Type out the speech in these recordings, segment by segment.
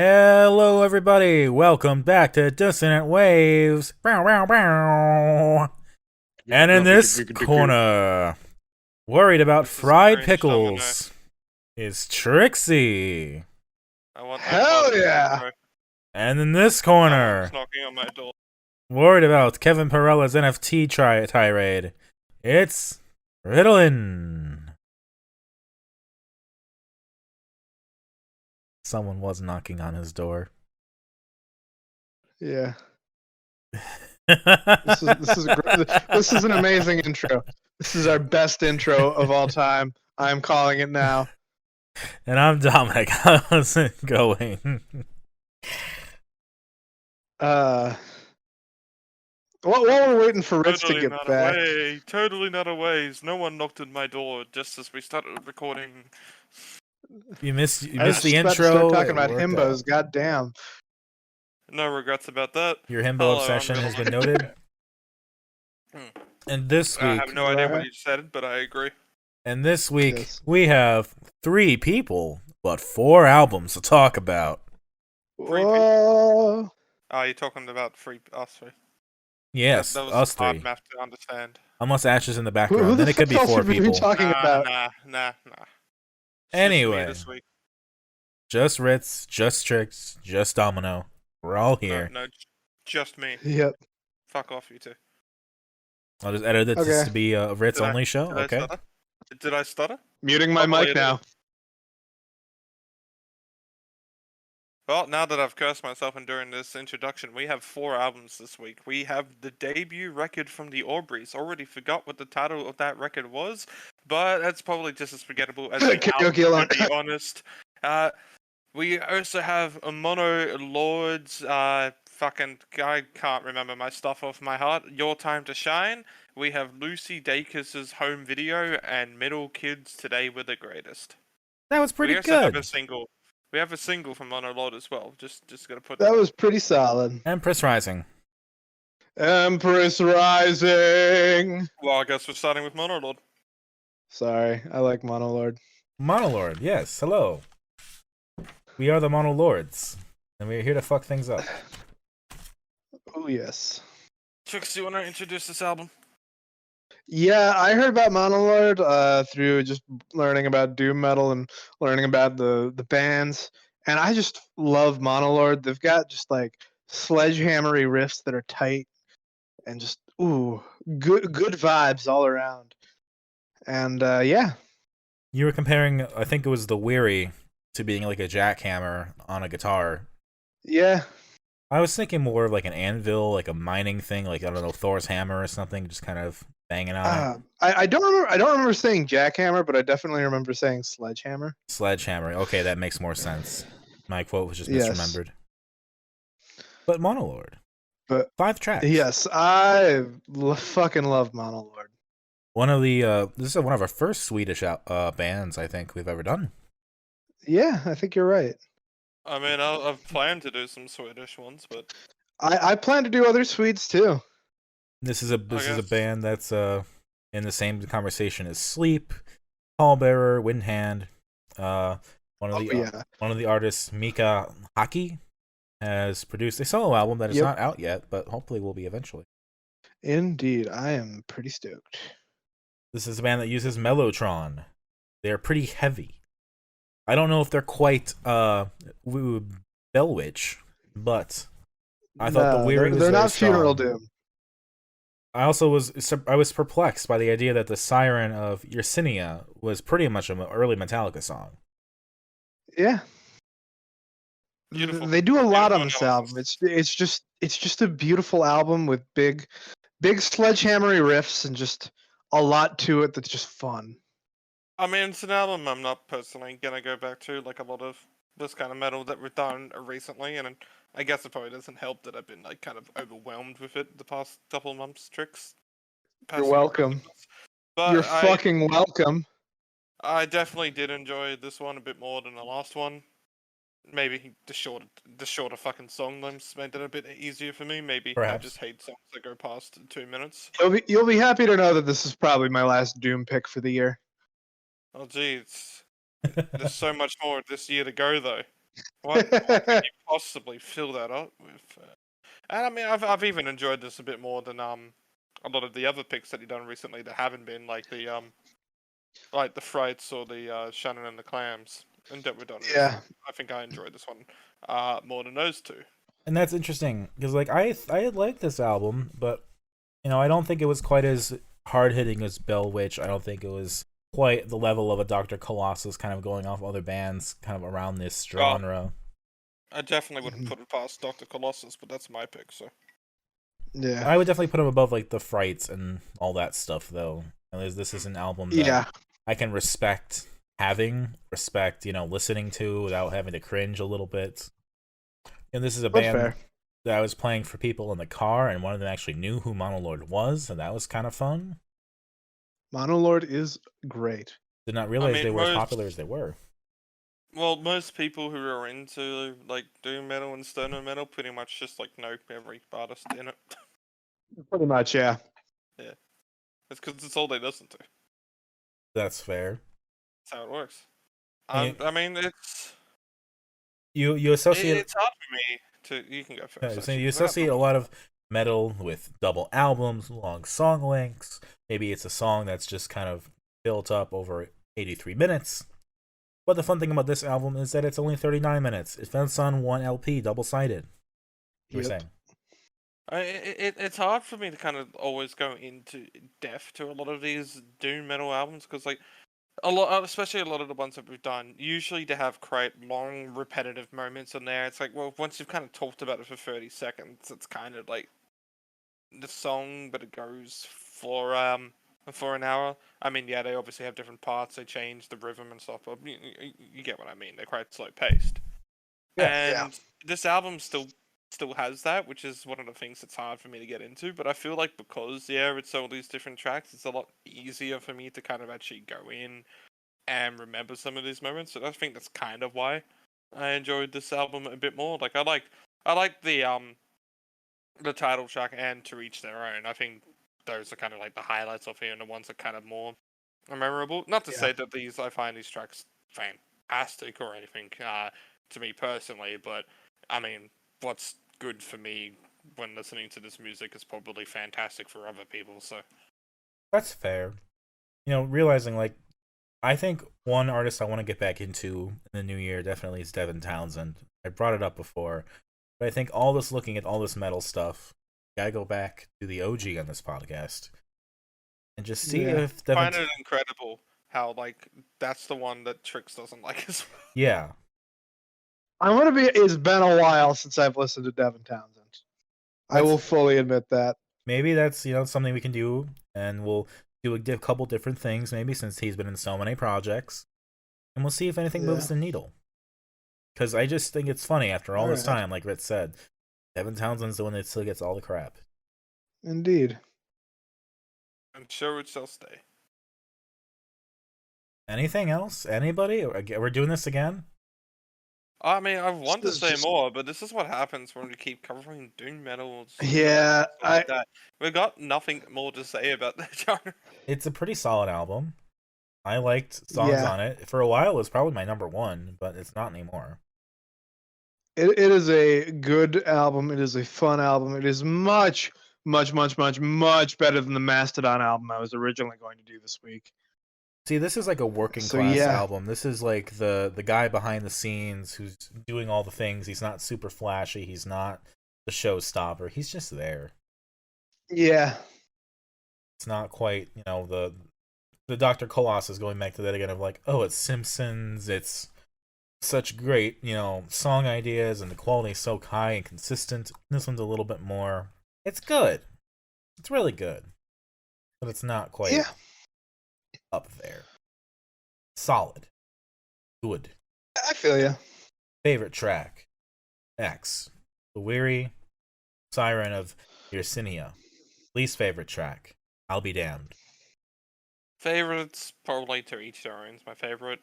Hello, everybody. Welcome back to Dissonant Waves. Bow, bow, bow. And in this corner, worried about This is fried cringe, Domino. pickles, is Trixie. I want my Hell button, yeah. bro. And in this Someone's corner, knocking on my door. worried about Kevin Perella's NFT tirade, it's Ritalin. Someone was knocking on his door. Yeah. This is great. This is an amazing intro. This is our best intro of all time. I'm calling it now. And I'm Dominic. How's it going? While we're waiting for Ritz Totally to get not back. away. Totally not away. No one knocked on my door just as we started recording. You missed I was the just about to intro. start talking It about worked himbos. out. Goddamn. No regrets about that. Your himbo Hello, obsession I'm has been Ritalin. noted. And this I week, have no idea what you said, but I agree. yes, we have 3 people, but 4 albums to talk about. Whoa. Oh, you're talking about us three. Yes, that was us hard 3. math to understand. Unless Ash is in the Who background, the then it could fuck be else 4 would we be people. talking about? Nah. It's Anyway. just me this week. Just Ritz, just Trix, just Domino. We're all here. No, just me. Yep. Fuck off, you two. I'll just edit this Okay. to be a Ritz Did I- only show. Did I Okay. stutter? Did I stutter? Muting my Probably mic now. Well, now that I've cursed myself and during this introduction, we have 4 albums this week. We have the debut record from the Aubreys. Already forgot what the title of that record was, but that's probably just as forgettable as the Karaoke album, Alone. to be honest. We also have a Monolord's, I can't remember my stuff off my heart. Your Time to Shine. We have Lucy Dacus's home video and Middle Kids Today We're the Greatest. That was pretty We also have good. a single. We have a single from Monolord as well. Just gotta put That that. was pretty solid. Empress Rising. Empress Rising. Well, I guess we're starting with Monolord. Sorry, I like Monolord. Monolord, yes, hello. We are the Monolords, and we're here to fuck things up. Oh yes. Trix, do you want to introduce this album? Yeah, I heard about Monolord through just learning about doom metal and learning about the bands, and I just love Monolord. They've got just like sledgehammery riffs that are tight and just good vibes all around. And yeah. You were comparing, I think it was the Weary, to being like a jackhammer on a guitar. Yeah. I was thinking more of like an anvil, like a mining thing, like I don't know, Thor's hammer or something, just kind of banging on it. I don't remember saying jackhammer, but I definitely remember saying sledgehammer. Sledgehammer. Okay, that makes more sense. My quote was just Yes. misremembered. But Monolord. But 5 tracks. yes, I fucking love Monolord. One of the this is one of our first Swedish bands I think we've ever done. Yeah, I think you're right. I mean, I've planned to do some Swedish ones, but I plan to do other Swedes too. This is a guess. band that's in the same conversation as Sleep, Pallbearer, Windhand. One of the artists, Mika Haki, has produced a solo album that is not out yet, but hopefully will be eventually. Indeed, I am pretty stoked. This is a band that uses Mellotron. They're pretty heavy. I don't know if they're quite Bellwitch, but I thought the Weary was they're very not Funeral strong. Doom. I also was perplexed by the idea that the Siren of Yersinia was pretty much an early Metallica song. Yeah. beautiful. They do a lot on Beautiful this analysis. album. It's just a beautiful album with big sledgehammery riffs and just a lot to it that's just fun. I mean, it's an album I'm not personally gonna go back to, like a lot of this kind of metal that we've done recently, and I guess it probably doesn't help that I've been like kind of overwhelmed with it the past couple of months. Tricks. You're welcome. But You're fucking welcome. I definitely did enjoy this one a bit more than the last one. Maybe the shorter fucking song lengths made it a bit easier for me. Maybe Perhaps. I just hate songs that go past 2 minutes. You'll be happy to know that this is probably my last Doom pick for the year. Oh, geez. There's so much more this year to go, though. What could you possibly fill that up with? And I mean, I've even enjoyed this a bit more than a lot of the other picks that you've done recently that haven't been like the Frights or the Shannon and the Clams and that we've done. Yeah. Recently. I think I enjoyed this one more than those two. And that's interesting because like I like this album, but I don't think it was quite as hard hitting as Bell Witch. I don't think it was quite the level of a Dr. Colossus kind of going off other bands kind of around this genre. I definitely wouldn't put it past Dr. Colossus, but that's my pick, so. Yeah. I would definitely put him above like the Frights and all that stuff though. And this is an album that I can respect listening to without having to cringe a little bit. And this is a band that I was playing for people in the car, and one of them actually knew who Monolord was, and that was kind of fun. Monolord is great. Did not realize they were as popular as they were. Well, most people who are into like doom metal and stoner metal pretty much just like know every artist in it. Pretty much, yeah. Yeah, it's because it's all they listen to. That's fair. That's how it works. I mean, it's you associate. It's hard for me to. You can go first. Yeah, so you associate a lot of metal with double albums, long song lengths. Maybe it's a song that's just kind of built up over 83 minutes. But the fun thing about this album is that it's only 39 minutes. It fits on one LP, double-sided. You're saying? It's hard for me to kind of always go into depth to a lot of these doom metal albums because, like, especially a lot of the ones that we've done, usually they have quite long, repetitive moments in there. It's like, well, once you've kind of talked about it for 30 seconds, it's kind of like the song, but it goes for an hour. I mean, yeah, they obviously have different parts. They change the rhythm and stuff, but you get what I mean. They're quite slow paced. And this album still has that, which is one of the things that's hard for me to get into. But I feel like because it's all these different tracks, it's a lot easier for me to kind of actually go in and remember some of these moments. So I think that's kind of why I enjoyed this album a bit more. Like I like the title track and To Each Their Own. I think those are kind of like the highlights of here and the ones that kind of more memorable. Not to say that I find these tracks fantastic or anything to me personally, but I mean, what's good for me when listening to this music is probably fantastic for other people, so. That's fair. Realizing, like, I think one artist I want to get back into in the new year definitely is Devin Townsend. I brought it up before, but I think looking at all this metal stuff, gotta go back to the OG on this podcast and just see if Devin... I find it incredible how, like, that's the one that Trix doesn't like as well. Yeah. It's been a while since I've listened to Devin Townsend. I will fully admit that. Maybe that's, something we can do, and we'll do a couple different things, maybe, since he's been in so many projects, and we'll see if anything moves the needle. Because I just think it's funny, after all this time, like Ritz said, Devin Townsend's the one that still gets all the crap. Indeed. I'm sure it shall stay. Anything else? Anybody? We're doing this again? I mean, I want to say more, but this is what happens when we keep covering doom metal. Yeah, We've got nothing more to say about that genre. It's a pretty solid album. I liked songs on it. For a while, it was probably my number one, but it's not anymore. It is a good album. It is a fun album. It is much, much, much, much, much better than the Mastodon album I was originally going to do this week. See, this is like a working class album. This is like the guy behind the scenes who's doing all the things. He's not super flashy. He's not the showstopper. He's just there. Yeah. It's not quite, the Dr. Colossus going back to that again of like, oh, it's Simpsons. It's such great, song ideas, and the quality is so high and consistent. This one's a little bit more. It's good. It's really good. But it's not quite up there. Solid. Good. I feel you. Favorite track? X. The Weary Siren of Yersinia. Least favorite track? I'll Be Damned. Favorites, probably To Each Their Own is my favorite.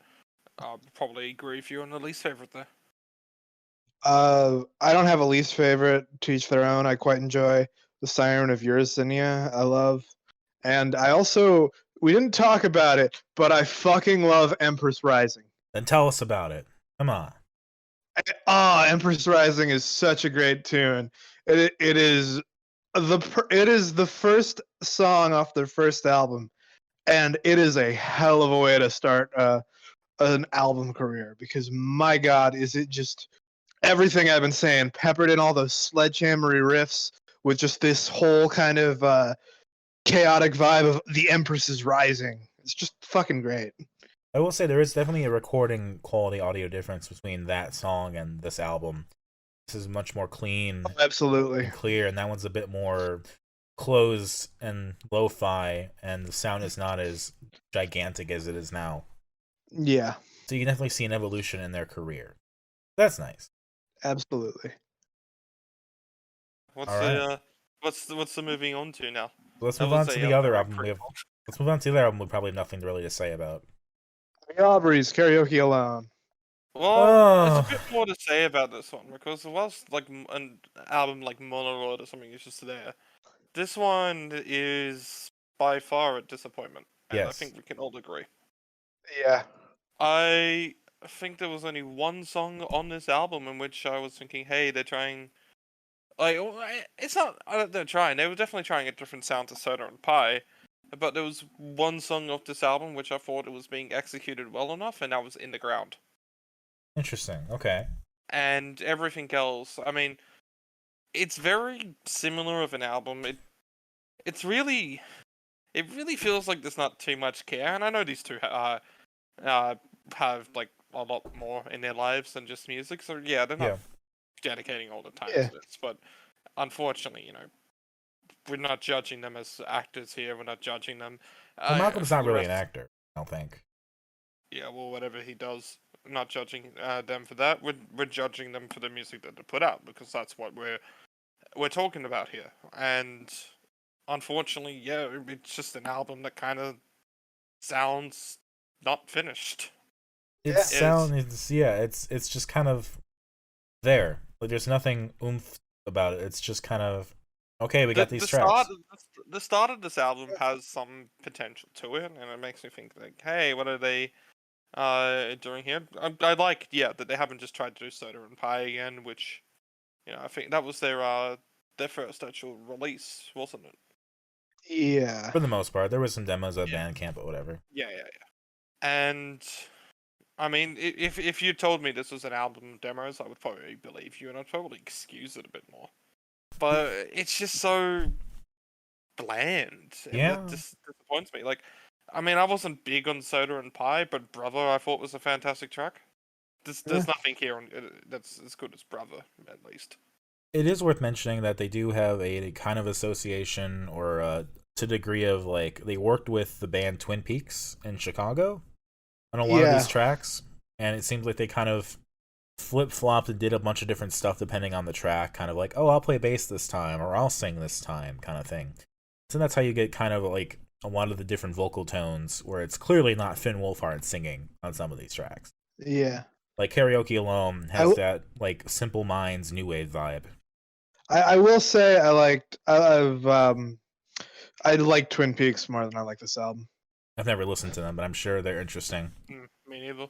I'll probably agree with you on the least favorite there. I don't have a least favorite. To Each Their Own. I quite enjoy The Siren of Yersinia. I love. And I also, we didn't talk about it, but I fucking love Empress Rising. Then tell us about it. Come on. Oh, Empress Rising is such a great tune. It is the first song off their first album, and it is a hell of a way to start an album career, because my God, is it just everything I've been saying, peppered in all those sledgehammery riffs with just this whole kind of chaotic vibe of the Empress is Rising. It's just fucking great. I will say there is definitely a recording quality audio difference between that song and this album. This is much more clean, Absolutely and clear, and that one's a bit more closed and lo-fi, and the sound is not as gigantic as it is now. Yeah. So you can definitely see an evolution in their career. That's nice. Absolutely. What's All what's the moving on to now? Let's move on to the other album. Let's move on to the other album. We probably have nothing really to say about. Aubreys Karaoke Alone. Well, there's a bit more to say about this one, because it was like an album like Monolord or something is just there. This one is by far a disappointment, and I think we can all agree. Yeah. I think there was only one song on this album in which I was thinking, hey, they're trying... Like, it's not they're trying. They were definitely trying a different sound to Soda and Pie, but there was one song off this album which I thought it was being executed well enough, and that was In the Ground. Interesting. Okay. And everything else, I mean, it's very similar of an album. It really feels like there's not too much care, and I know these two have like a lot more in their lives than just music. So yeah, they're not dedicating all the time to this. But unfortunately, we're not judging them as actors here. We're not judging them. Well, Malcolm's not really an actor, I don't think. Yeah, well, whatever he does, I'm not judging them for that. We're judging them for the music that they put out, because that's what we're talking about here. And unfortunately, yeah, it's just an album that kind of sounds not finished. It's just kind of there. Like, there's nothing oomph about it. It's just kind of okay. We got these tracks. The start of this album has some potential to it, and it makes me think like, hey, what are they doing here? I like that they haven't just tried to do Soda and Pie again, which I think that was their first actual release, wasn't it? Yeah. For the most part, there was some demos at Bandcamp, but whatever. Yeah. And I mean, if you told me this was an album of demos, I would probably believe you, and I'd probably excuse it a bit more. But it's just so bland. Yeah. It just disappoints me. Like, I mean, I wasn't big on Soda and Pie, but Brother I thought was a fantastic track. There's nothing here that's as good as Brother, at least. It is worth mentioning that they do have a kind of association, or to the degree of, like, they worked with the band Twin Peaks in Chicago on a lot of these tracks, and it seems like they kind of flip-flopped and did a bunch of different stuff depending on the track, kind of like, oh, I'll play bass this time, or I'll sing this time, kind of thing. So that's how you get kind of like a lot of the different vocal tones, where it's clearly not Finn Wolfhard singing on some of these tracks. Yeah. Like Karaoke Alone has that like Simple Minds new wave vibe. I will say I liked Twin Peaks more than I like this album. I've never listened to them, but I'm sure they're interesting. Me neither.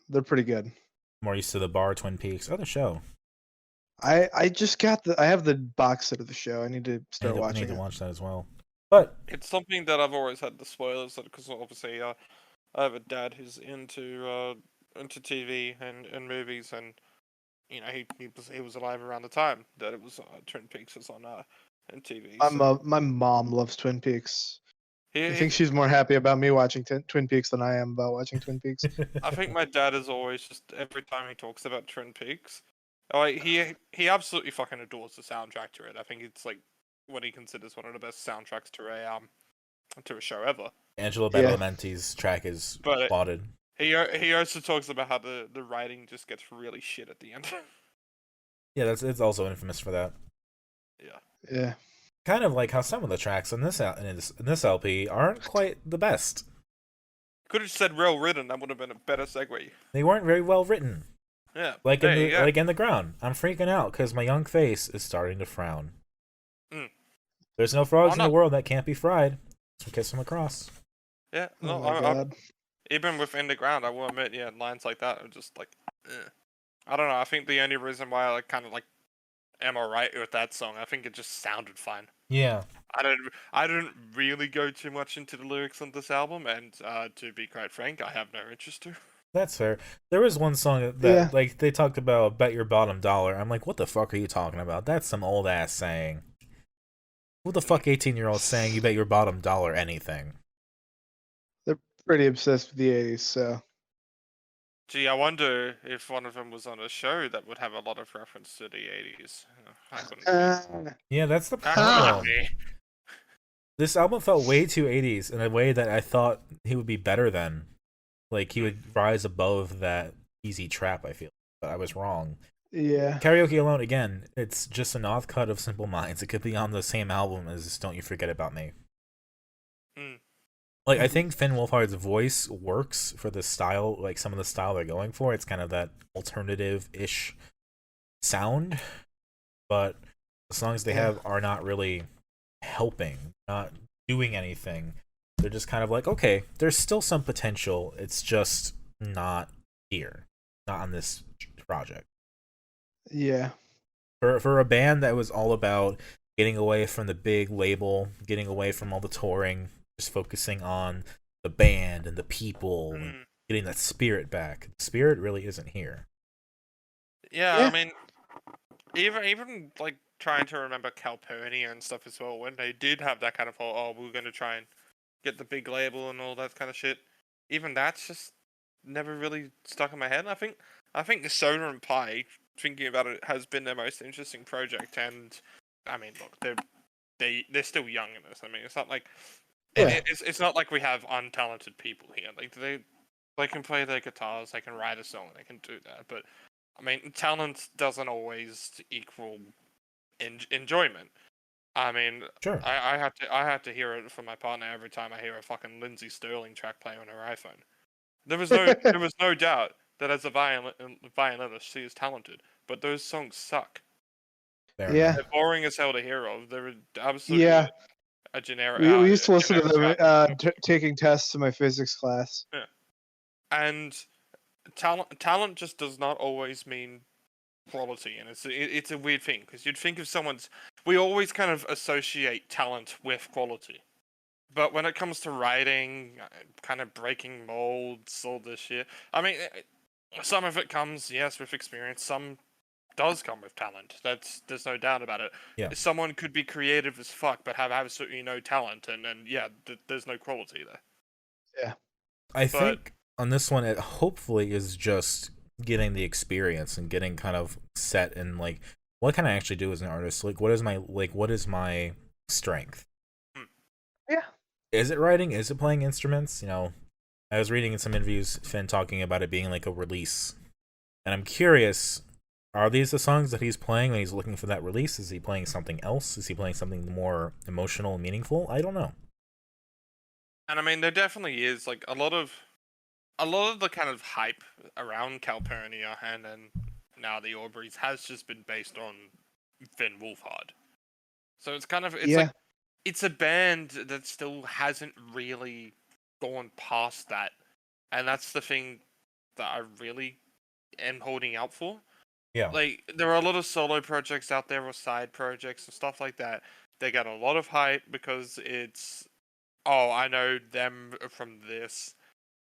They're pretty good. More used to the bar Twin Peaks. Oh, the show. I just got I have the box set of the show. I need to start watching. I need to watch that as well. But it's something that I've always had the spoilers, because obviously I have a dad who's into TV and movies, and he was alive around the time that it was Twin Peaks was on TV. My mom loves Twin Peaks. I think she's more happy about me watching Twin Peaks than I am about watching Twin Peaks. I think my dad is always just, every time he talks about Twin Peaks, he absolutely fucking adores the soundtrack to it. I think it's like what he considers one of the best soundtracks to a show ever. Angelo Badalamenti's track is applauded. He also talks about how the writing just gets really shit at the end. Yeah, it's also infamous for that. Yeah. Kind of like how some of the tracks in this LP aren't quite the best. Could have said well written. That would have been a better segue. They weren't very well written. Yeah. Like in the ground. I'm freaking out because my young face is starting to frown. There's no frogs in the world that can't be fried. So kiss them across. Yeah. No, even with In the Ground, I will admit, lines like that are just like, I don't know. I think the only reason why I kind of like am alright with that song, I think it just sounded fine. Yeah. I didn't really go too much into the lyrics on this album, and to be quite frank, I have no interest to. That's fair. There was one song that like they talked about bet your bottom dollar. I'm like, what the fuck are you talking about? That's some old ass saying. Who the fuck 18-year-old saying you bet your bottom dollar anything? They're pretty obsessed with the 80s, so. Gee, I wonder if one of them was on a show that would have a lot of reference to the 80s. I couldn't Yeah, that's the That couldn't problem. be. This album felt way too 80s in a way that I thought he would be better than. Like, he would rise above that easy trap, I feel. But I was wrong. Yeah. Karaoke Alone, again, it's just an offcut of Simple Minds. It could be on the same album as Don't You Forget About Me. Like, I think Finn Wolfhard's voice works for the style, like some of the style they're going for. It's kind of that alternative-ish sound. But the songs they have are not really helping, not doing anything. They're just kind of like, okay, there's still some potential. It's just not here, not on this project. Yeah. For a band that was all about getting away from the big label, getting away from all the touring, just focusing on the band and the people, and getting that spirit back. The spirit really isn't here. Yeah, I mean, even like trying to remember Calpurnia and stuff as well, when they did have that kind of whole, oh, we're gonna try and get the big label and all that kind of shit. Even that's just never really stuck in my head. I think the Soda and Pie, thinking about it, has been their most interesting project. And I mean, look, they're still young in this. I mean, it's not like it's not like we have untalented people here. Like they can play their guitars, they can write a song, they can do that. But I mean, talent doesn't always equal enjoyment. I mean, sure. I have to hear it from my partner every time I hear a fucking Lindsay Sterling track play on her iPhone. There was no doubt that as a violinist she is talented, but those songs suck. They're boring as hell to hear of. They're absolutely a generic. We used to listen to them taking tests in my physics class. Yeah, and talent just does not always mean quality, and it's a weird thing because you'd think if we always kind of associate talent with quality, but when it comes to writing, kind of breaking molds, all this shit, I mean, some of it comes, yes, with experience, some does come with talent. There's no doubt about it. Yeah. Someone could be creative as fuck but have absolutely no talent, and there's no quality there. Yeah, I think on this one it hopefully is just getting the experience and getting kind of set in like, what can I actually do as an artist? Like, what is my strength? Yeah. Is it writing? Is it playing instruments? You know, I was reading in some interviews Finn talking about it being like a release, and I'm curious, are these the songs that he's playing when he's looking for that release? Is he playing something else? Is he playing something more emotional and meaningful? I don't know. And I mean, there definitely is like a lot of the kind of hype around Calpurnia and then now the Aubreys has just been based on Finn Wolfhard. So it's kind of like it's a band that still hasn't really gone past that, and that's the thing that I really am holding out for. Yeah, like there are a lot of solo projects out there or side projects and stuff like that. They get a lot of hype because it's, oh, I know them from this,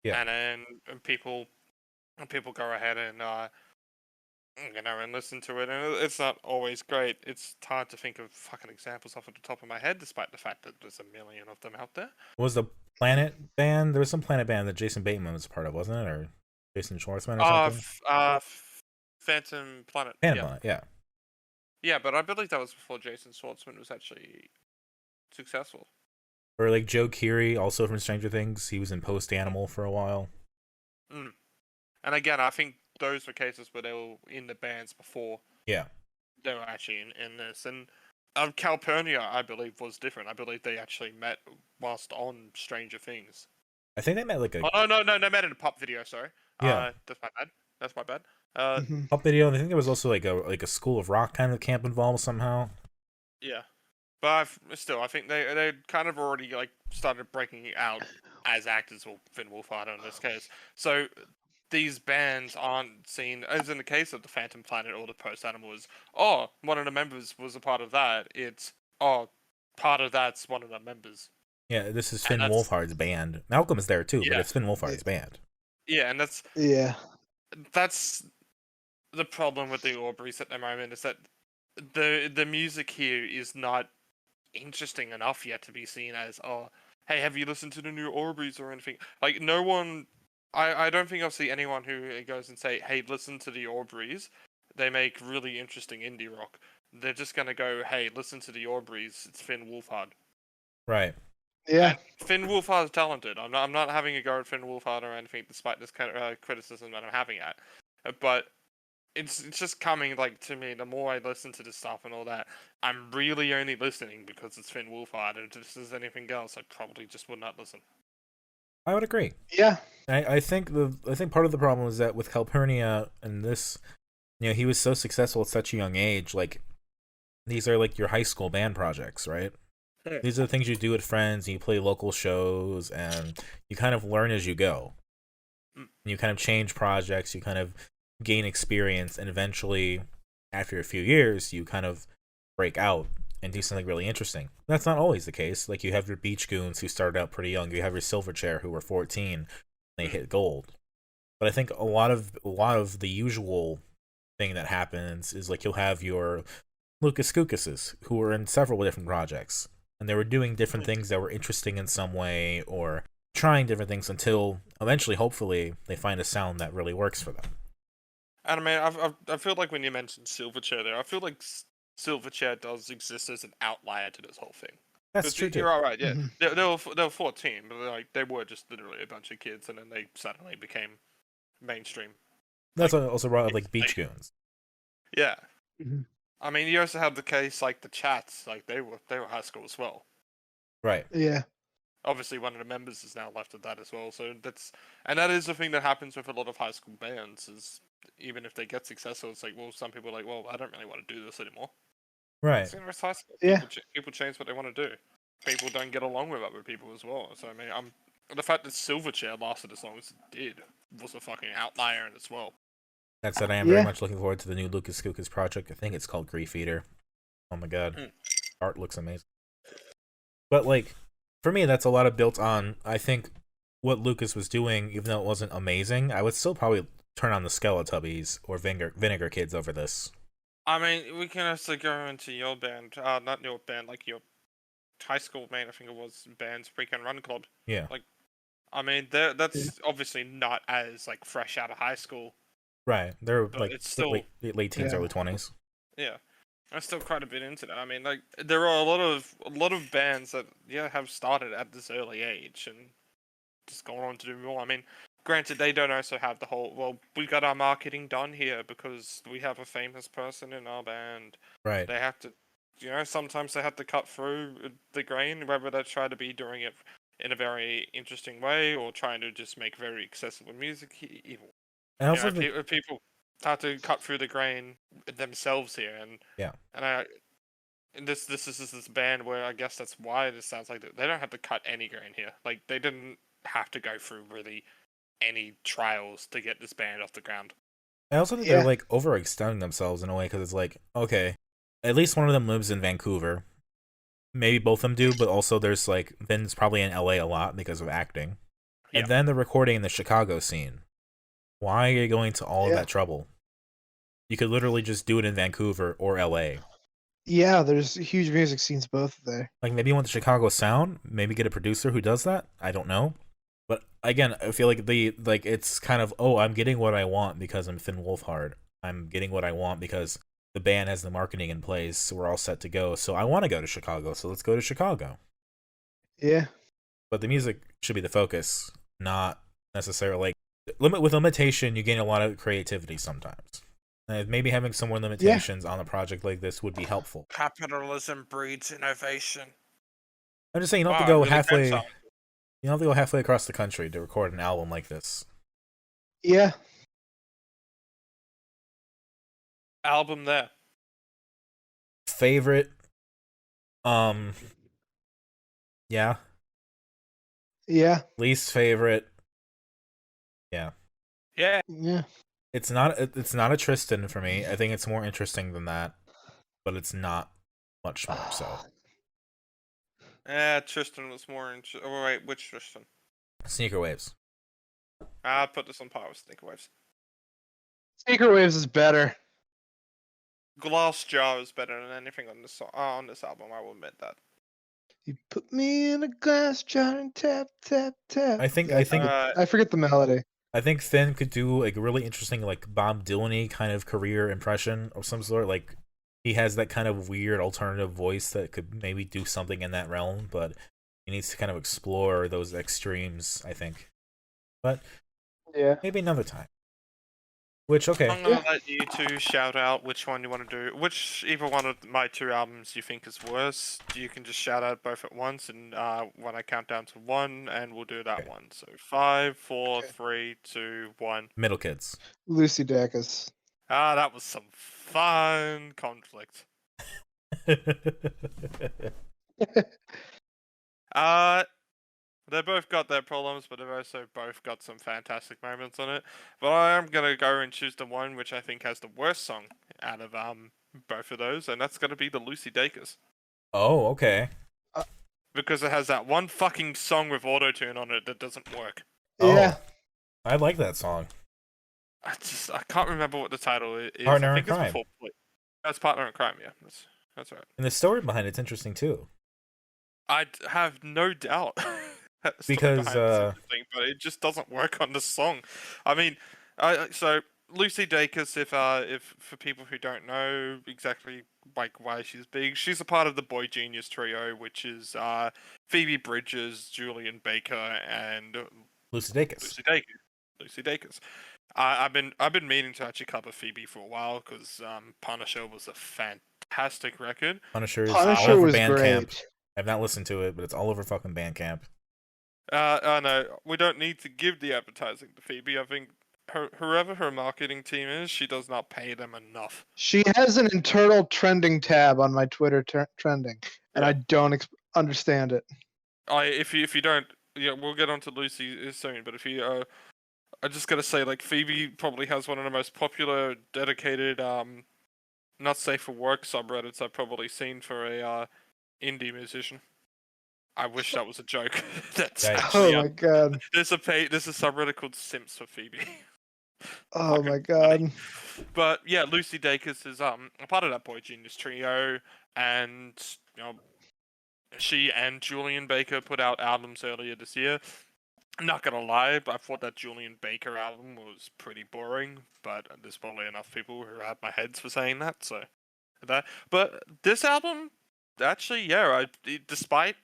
and then people go ahead and and listen to it, and it's not always great. It's hard to think of fucking examples off the top of my head, despite the fact that there's a million of them out there. Was the Planet band? There was some Planet band that Jason Bateman was a part of, wasn't it, or Jason Schwartzman or something? Phantom Planet. Planet, yeah. Yeah, but I believe that was before Jason Schwartzman was actually successful. Or like Joe Keery, also from Stranger Things. He was in Post Animal for a while. And again, I think those were cases where they were in the bands before. Yeah. They were actually in this. And Calpurnia, I believe, was different. I believe they actually met whilst on Stranger Things. I think they met like a... Oh, no, they met in a pop video, sorry. Yeah. That's my bad. Pop video, I think there was also like a School of Rock kind of camp involved somehow. Yeah. But still, I think they kind of already like started breaking out as actors, or Finn Wolfhard in this case. So these bands aren't seen, as in the case of the Phantom Planet or the Post Animals. Oh, one of the members was a part of that. It's part of that's one of the members. Yeah, this is And Finn Wolfhard's band. Malcolm is there too, but yeah, it's Finn Wolfhard's band. yeah, and that's the problem with the Aubreys at the moment is that the music here is not interesting enough yet to be seen as, oh, hey, have you listened to the new Aubreys or anything? Like, no one, I don't think I'll see anyone who goes and say, hey, listen to the Aubreys. They make really interesting indie rock. They're just gonna go, hey, listen to the Aubreys. It's Finn Wolfhard. Right. Yeah. And Finn Wolfhard's talented. I'm not having a go at Finn Wolfhard or anything, despite this kind of criticism that I'm having at. But it's just coming like to me. The more I listen to this stuff and all that, I'm really only listening because it's Finn Wolfhard. And if this is anything else, I probably just would not listen. I would agree. Yeah. I think part of the problem is that with Calpurnia and this, he was so successful at such a young age. Like, these are like your high school band projects, right? These are the things you do with friends. And you play local shows, and you kind of learn as you go. You kind of change projects. You kind of gain experience, and eventually, after a few years, you kind of break out and do something really interesting. That's not always the case. Like, you have your Beach Goons who started out pretty young. You have your Silverchair who were 14. They hit gold. But I think a lot of the usual thing that happens is, like, you'll have your Lucas Koukases who were in several different projects, and they were doing different things that were interesting in some way, or trying different things until eventually, hopefully, they find a sound that really works for them. And I mean, I feel like when you mentioned Silverchair there, I feel like Silverchair does exist as an outlier to this whole thing. That's true too. You're all right, yeah. Mm-hmm. They were 14, but they were just literally a bunch of kids, and then they suddenly became mainstream. That's also brought up like Beach Goons. Yeah. Mm-hmm. I mean, you also have the case like the Chats, like they were high school as well. Right. Yeah. Obviously, one of the members is now left of that as well. So that is the thing that happens with a lot of high school bands. Is even if they get successful, it's like, well, some people are like, well, I don't really want to do this anymore. Right. It's high school. Yeah. People change what they want to do. People don't get along with other people as well. So I mean, the fact that Silverchair lasted as long as it did was a fucking outlier in as well. That said, I am very much looking forward to the new Lucas Koukas project. I think it's called Grief Eater. Oh my god. Art looks amazing. But, like, for me, that's a lot of built on, I think, what Lucas was doing, even though it wasn't amazing, I would still probably turn on the Skeletubbies or Vinegar Kids over this. I mean, we can also go into your band, not your band, like your high school band, I think it was, band's Freakin' Run Club. Yeah. Like, I mean, that's obviously not as, like, fresh out of high school. Right. They're, like, it's still late teens, early 20s. Yeah. I'm still quite a bit into that. I mean, like, there are a lot of bands that have started at this early age and just gone on to do more. I mean, granted, they don't also have the whole, well, we got our marketing done here because we have a famous person in our band. Right. They have to, sometimes they have to cut through the grain, whether they try to be doing it in a very interesting way or trying to just make very accessible music. And also people have to cut through the grain themselves here, and this is this band where I guess that's why this sounds like they don't have to cut any grain here. Like, they didn't have to go through really any trials to get this band off the ground. I also think they're, like, overextending themselves in a way, because it's like, okay, at least one of them lives in Vancouver. Maybe both of them do, but also there's, like, Vin's probably in LA a lot because of acting. And then they're recording in the Chicago scene. Why are you going to all of that trouble? You could literally just do it in Vancouver or LA. Yeah, there's huge music scenes both there. Like, maybe you want the Chicago sound, maybe get a producer who does that. I don't know. But again, I feel like it's kind of, oh, I'm getting what I want because I'm Finn Wolfhard. I'm getting what I want because the band has the marketing in place, so we're all set to go. So I want to go to Chicago, so let's go to Chicago. Yeah. But the music should be the focus, not necessarily, like, with limitation, you gain a lot of creativity sometimes. Maybe having some more limitations on a project like this would be helpful. Capitalism breeds innovation. I'm just saying, you don't have to go halfway. You don't have to go halfway across the country to record an album like this. Yeah. Album there. Favorite. Yeah. Yeah. Least favorite. Yeah. Yeah. Yeah. It's not a Tristan for me. I think it's more interesting than that, but it's not much more so. Tristan was more interesting. Oh, wait, which Tristan? Sneaker Waves. I'll put this on par with Sneaker Waves. Sneaker Waves is better. Glass Jar is better than anything on this album. I will admit that. You put me in a glass jar and tap, tap, tap. I think I forget the melody. I think Finn could do like a really interesting like Bob Dylan-y kind of career impression of some sort. Like he has that kind of weird alternative voice that could maybe do something in that realm, but he needs to kind of explore those extremes, I think. But yeah, maybe another time. Which okay. I'm gonna let you two shout out which one you want to do. Which either one of my two albums you think is worse. You can just shout out both at once, and when I count down to 1, and we'll do that one. So 5, 4, 3, 2, 1. Middle Kids. Lucy Dacus. That was some fun conflict. They both got their problems, but they've also both got some fantastic moments on it. But I'm gonna go and choose the one which I think has the worst song out of both of those, and that's gonna be the Lucy Dacus. Oh, okay. Because it has that one fucking song with autotune on it that doesn't work. Yeah. Oh, I like that song. I can't remember what the title is. Partner I in think Crime. That's Partner in Crime, yeah. That's right. And the story behind it's interesting too. I have no doubt. Because but it just doesn't work on the song. I mean, so Lucy Dacus, if for people who don't know exactly like why she's big, she's a part of the Boy Genius trio, which is Phoebe Bridgers, Julian Baker, and Lucy Dacus. Lucy Dacus. I've been meaning to actually cover Phoebe for a while because Punisher was a fantastic record. Punisher is Punisher all over was Bandcamp. great. I've not listened to it, but it's all over fucking Bandcamp. No, we don't need to give the advertising to Phoebe. I think whoever her marketing team is, she does not pay them enough. She has an internal trending tab on my Twitter trending, and I don't understand it. If you don't, yeah, we'll get onto Lucy soon. But if you, I just gotta say, like Phoebe probably has one of the most popular, dedicated, not safe for work subreddits I've probably seen for a indie musician. I wish that was a joke. That's actually, oh my god. There's a subreddit called Simps for Phoebe. Oh my god. Funny. But yeah, Lucy Dacus is a part of that Boy Genius trio, and you know, she and Julian Baker put out albums earlier this year. I'm not gonna lie, I thought that Julian Baker album was pretty boring, but there's probably enough people who have my heads for saying that. So that, but this album, actually, yeah, despite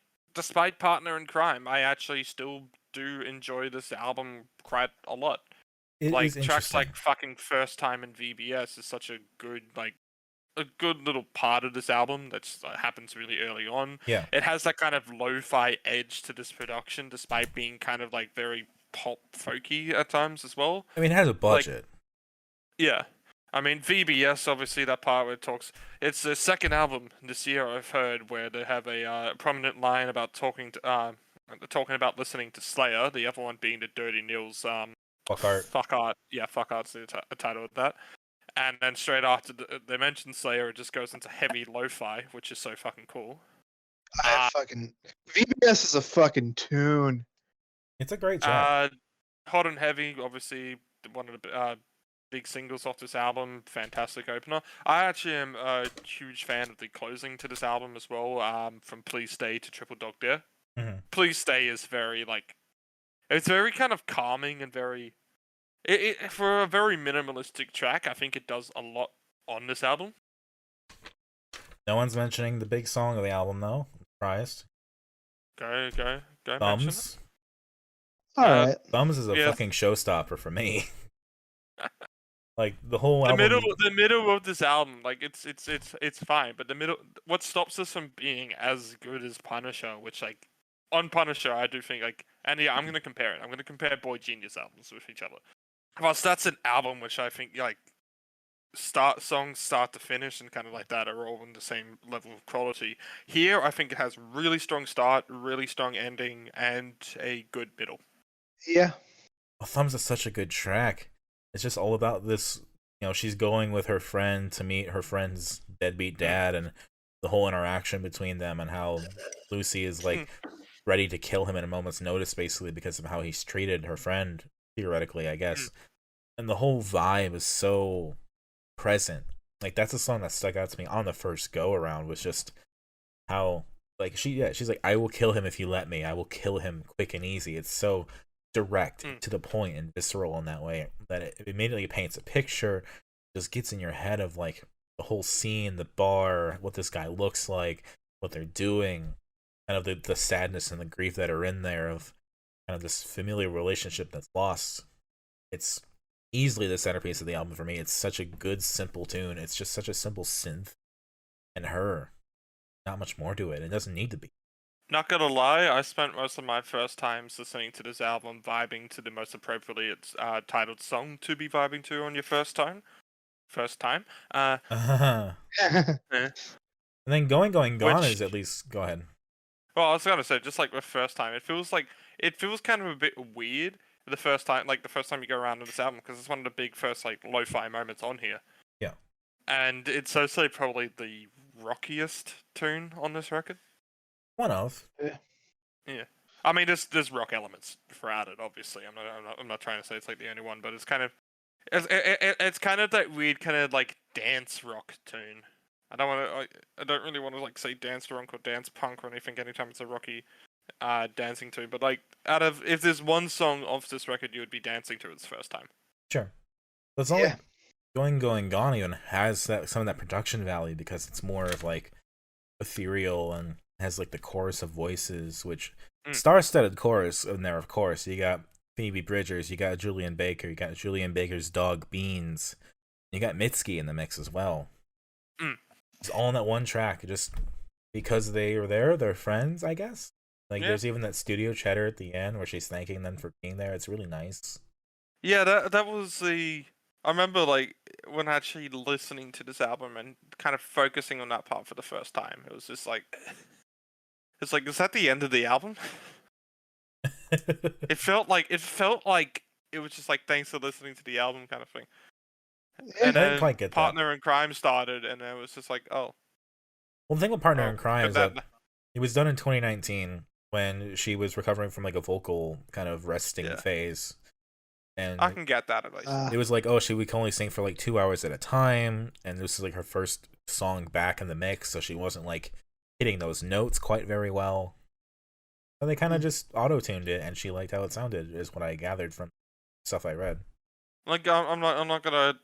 Partner in Crime, I actually still do enjoy this album quite a lot. Like tracks like fucking First Time in VBS is such a good little part of this album that happens really early on. Yeah, it has that kind of lo-fi edge to this production, despite being kind of like very pop folky at times as well. I mean, it has a budget. Yeah. I mean, VBS, obviously, that part where it talks... It's the second album this year I've heard where they have a prominent line about talking about listening to Slayer, the other one being the Dirty Nils... Fuck Art. Fuck Art. Yeah, Fuck Art's the title of that. And then straight after they mention Slayer, it just goes into heavy lo-fi, which is so fucking cool. VBS is a fucking tune. It's a great track. Hot and Heavy, obviously, one of the... big singles off this album, fantastic opener. I actually am a huge fan of the closing to this album as well, from Please Stay to Triple Dog Dare. Mm-hmm. Please Stay is very, it's very kind of calming and very... for a very minimalistic track, I think it does a lot on this album. No one's mentioning the big song of the album, though. I'm surprised. Go Thumbs. Alright. Thumbs is a fucking showstopper for me. Like the whole album. The middle of this album, like it's fine, but the middle, what stops us from being as good as Punisher, which like on Punisher, I do think and yeah, I'm gonna compare it. I'm gonna compare Boy Genius albums with each other. Whilst that's an album which I think start to finish and kind of like that are all on the same level of quality. Here, I think it has really strong start, really strong ending, and a good middle. Yeah. Thumbs is such a good track. it's just all about this. She's going with her friend to meet her friend's deadbeat dad, and the whole interaction between them, and how Lucy is like ready to kill him at a moment's notice, basically because of how he's treated her friend, theoretically, I guess. And the whole vibe is so present. Like, that's a song that stuck out to me on the first go around, was just how, like, she's like, I will kill him if you let me. I will kill him quick and easy. It's so direct, to the point, and visceral in that way, that it immediately paints a picture, just gets in your head of, like, the whole scene, the bar, what this guy looks like, what they're doing, kind of the sadness and the grief that are in there, of kind of this familial relationship that's lost. It's easily the centerpiece of the album for me. It's such a good, simple tune. It's just such a simple synth, and her. Not much more to it. It doesn't need to be. Not gonna lie, I spent most of my first times listening to this album vibing to the most appropriately titled song to be vibing to on your first time. And then Going Gone is at least... Go ahead. Well, I was gonna say, just like the first time, it feels kind of a bit weird the first time you go around in this album, because it's one of the big first like lo-fi moments on here. Yeah. And it's also probably the rockiest tune on this record. One of. Yeah. I mean, there's rock elements throughout it. Obviously, I'm not trying to say it's like the only one, but it's kind of that weird kind of like dance rock tune. I don't really want to like say dance rock or dance punk or anything anytime it's a rocky dancing tune, but like, if there's one song off this record you would be dancing to, it's first time. Sure. But it's not like Going Gone even has some of that production value, because it's more of like ethereal and has like the chorus of voices, which star-studded chorus in there, of course. You got Phoebe Bridgers, you got Julian Baker, you got Julian Baker's dog Beans, you got Mitski in the mix as well. It's all in that one track, just because they were there, they're friends, I guess. Like, there's even that studio chatter at the end where she's thanking them for being there. It's really nice. Yeah, that was the... I remember, like, when actually listening to this album and kind of focusing on that part for the first time, it was just like... It's like, is that the end of the album? It felt like it was just like, thanks for listening to the album kind of thing. Yeah, and I didn't quite get Partner in Crime started, and it was just like, oh. Well, the thing with Partner in Crime is that it was done in 2019 when she was recovering from like a vocal kind of resting phase. And I can get that at least. It was like, oh, we can only sing for like 2 hours at a time, and this is like her first song back in the mix, so she wasn't like hitting those notes quite very well. So they kind of just auto-tuned it, and she liked how it sounded, is what I gathered from stuff I read. Like, I'm not gonna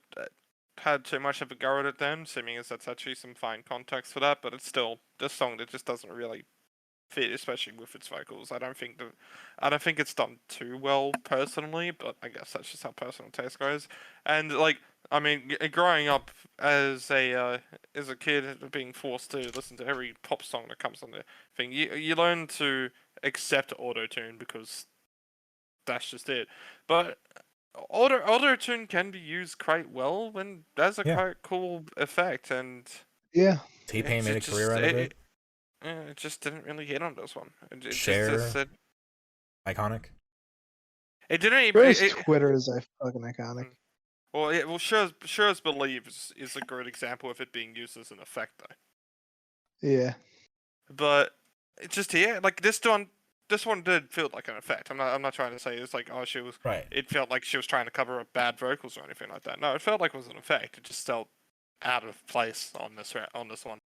had too much of a go at it then, assuming as that's actually some fine context for that, but it's still this song that just doesn't really fit, especially with its vocals. I don't think it's done too well personally, but I guess that's just how personal taste goes. And like, I mean, growing up as a kid, being forced to listen to every pop song that comes on the thing, you learn to accept auto-tune because that's just it. But auto-tune can be used quite well when there's a quite cool effect, and T-Pain made a career out of it. It just didn't really hit on this one. Cher, iconic. It didn't even. Twitter is fucking iconic. Well, Cher's Believe is a great example of it being used as an effect, though. Yeah. But it just like this one did feel like an effect. I'm not trying to say it's like, oh, she was right. It felt like she was trying to cover up bad vocals or anything like that. No, it felt like it was an effect. It just felt out of place on this one.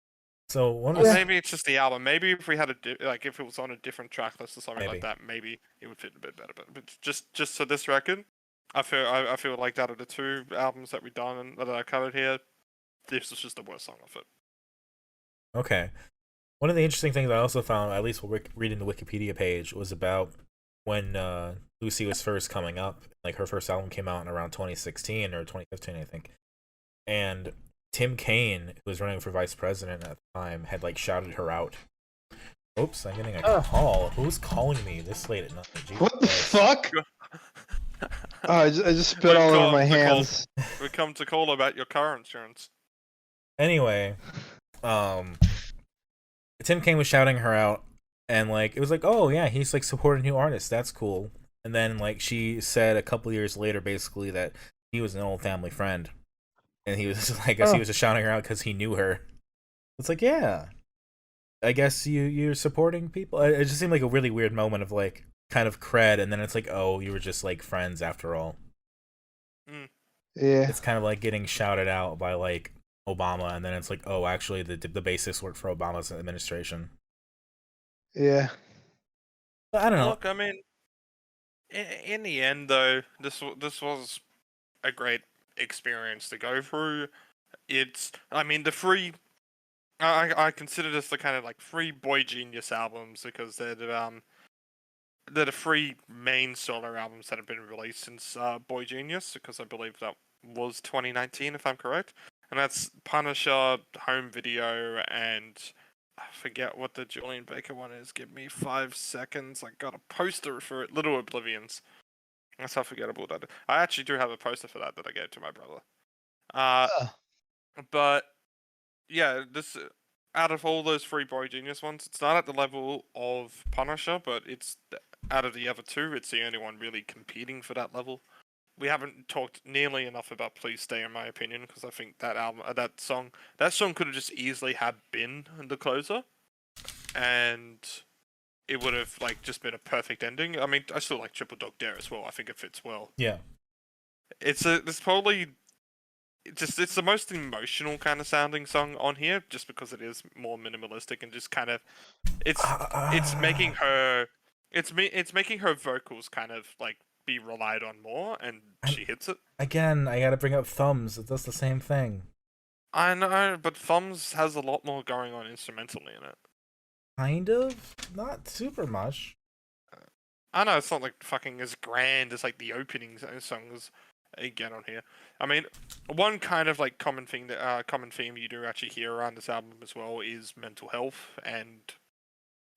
So maybe it's just the album. Maybe if we had if it was on a different track list or something like that, maybe it would fit a bit better. But just for this record, I feel like out of the two albums that we've done and that I covered here, this was just the worst song of it. Okay. One of the interesting things I also found, at least reading the Wikipedia page, was about when Lucy was first coming up. Like, her first album came out in around 2016 or 2015, I think. And Tim Kaine, who was running for vice president at the time, had like shouted her out. Oops, I'm getting a call. Who's calling me this late at night? Jesus what the fuck? I just spit all over my hands. We come to call about your car insurance. Anyway, Tim Kaine was shouting her out, and like, it was like, oh yeah, he's like supporting new artists. That's cool. And then like, she said a couple years later, basically, that he was an old family friend, and he was just, I guess Oh. he was just shouting her out because he knew her. It's like, yeah, I guess you're supporting people. It just seemed like a really weird moment of like kind of cred, and then it's like, oh, you were just like friends after all. Yeah. It's kind of like getting shouted out by like Obama, and then it's like, oh, actually, the basics work for Obama's administration. Yeah. But I don't know. Look, I mean, in the end, though, this was a great experience to go through. I mean, the three. I consider this the kind of like three Boy Genius albums because they're the three main solo albums that have been released since Boy Genius, because I believe that was 2019, if I'm correct. And that's Punisher, Home Video, and I forget what the Julian Baker one is. Give me 5 seconds. I got a poster for it. Little Oblivions. That's how forgettable that is. I actually do have a poster for that I gave to my brother. But yeah, this out of all those three Boy Genius ones, it's not at the level of Punisher, but it's out of the other two, it's the only one really competing for that level. We haven't talked nearly enough about Please Stay, in my opinion, because I think that song could have just easily have been the closer, and it would have like just been a perfect ending. I mean, I still like Triple Dog Dare as well. I think it fits well. Yeah. It's probably it's the most emotional kind of sounding song on here, just because it is more minimalistic and just kind of it's making her vocals kind of like be relied on more, and she hits it. Again, I gotta bring up Thumbs. It does the same thing. I know, but Thumbs has a lot more going on instrumentally in it. Kind of, not super much. I know it's not like fucking as grand as like the opening songs again on here. I mean, one kind of like common theme you do actually hear around this album as well is mental health, and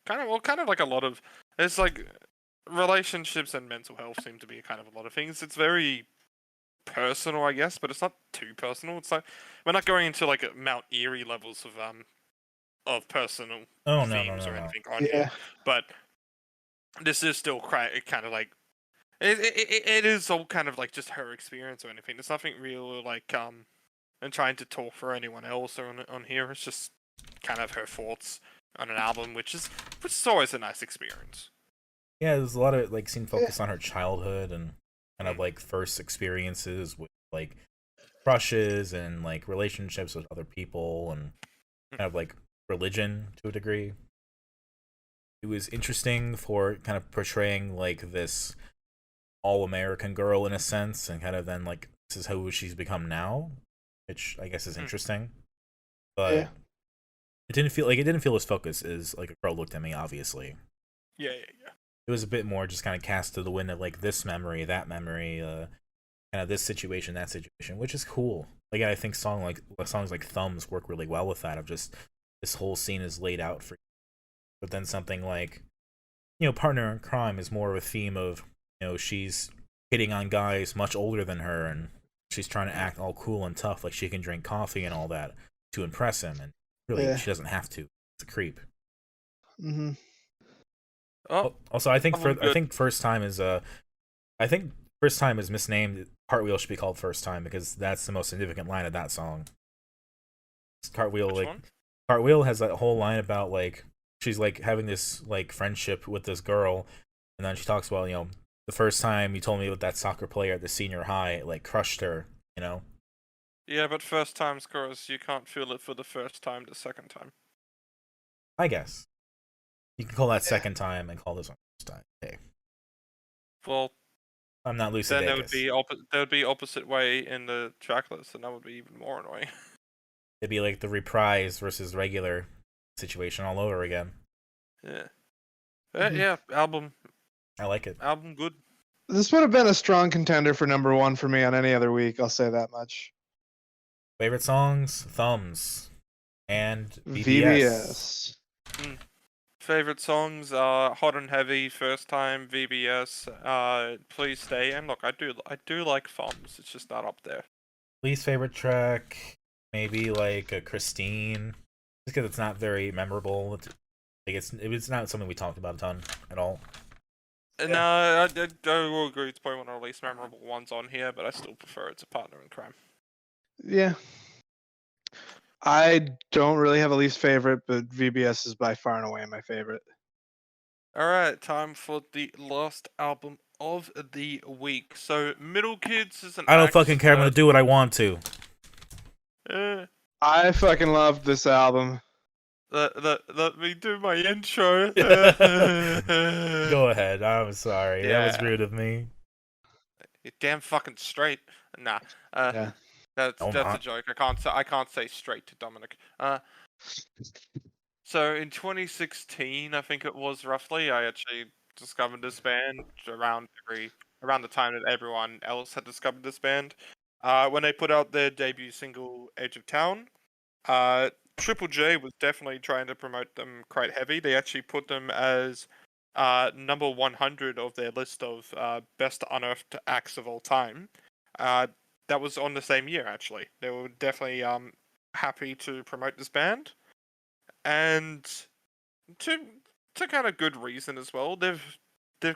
kind of like a lot of it's like relationships and mental health seem to be kind of a lot of things. It's very personal, I guess, but it's not too personal. It's like we're not going into like Mount Eerie levels of personal themes or anything on here, but this is still kind of like it is all kind of like just her experience or anything. There's nothing real like and trying to talk for anyone else or on here. It's just kind of her thoughts on an album, which is always a nice experience. Yeah, there's a lot of like scene focus on her childhood and kind of like first experiences with like crushes and like relationships with other people and kind of like religion to a degree. It was interesting for kind of portraying like this all-American girl in a sense, and kind of then like this is who she's become now, which I guess is interesting. But it didn't feel as focused as like A Girl Looked at Me, obviously. Yeah. It was a bit more just kind of cast to the wind of like this memory, that memory, kind of this situation, that situation, which is cool. Like I think songs like Thumbs work really well with that, of just this whole scene is laid out for you. But then something like, Partner in Crime is more of a theme of, she's hitting on guys much older than her, and she's trying to act all cool and tough, like she can drink coffee and all that to impress him, and really she doesn't have to. It's a creep. Mm-hmm. Also, I think First Time is misnamed. Cartwheel should be called First Time because that's the most significant line of that song. Cartwheel has that whole line about like she's like having this like friendship with this girl, and then she talks about the first time you told me about that soccer player at the senior high, it like crushed her. Yeah, but first time scores, you can't feel it for the first time, the second time. I guess you can call that second time and call this one first time. Hey. Well, I'm not Lucy Dacus. Then there would be opposite way in the track list, and that would be even more annoying. It'd be like the reprise versus regular situation all over again. Yeah. Yeah, album. I like it. Album good. This would have been a strong contender for #1 for me on any other week. I'll say that much. Favorite songs? Thumbs. And VBS. Favorite songs are Hot and Heavy, First Time, VBS, Please Stay, and look, I do like Thumbs. It's just not up there. Least favorite track? Maybe like a Christine. Just because it's not very memorable. Like it's not something we talked about a ton at all. No, I will agree. It's probably one of the least memorable ones on here, but I still prefer it to Partner in Crime. Yeah. I don't really have a least favorite, but VBS is by far and away my favorite. All right, time for the last album of the week. So, Middle Kids is an I don't act fucking care. I'm gonna that, do what I want to. I fucking love this album. Let me do my intro. Go ahead. I'm sorry. That was Yeah. rude of me. You're damn fucking straight. Nah. Yeah. That's No, a not. joke. I can't say straight to Dominic. So in 2016, I think it was roughly, I actually discovered this band around the time that everyone else had discovered this band. When they put out their debut single, "Edge of Town," Triple J was definitely trying to promote them quite heavy. They actually put them as number 100 of their list of best unearthed acts of all time. That was on the same year, actually. They were definitely happy to promote this band, and to kind of good reason as well. They've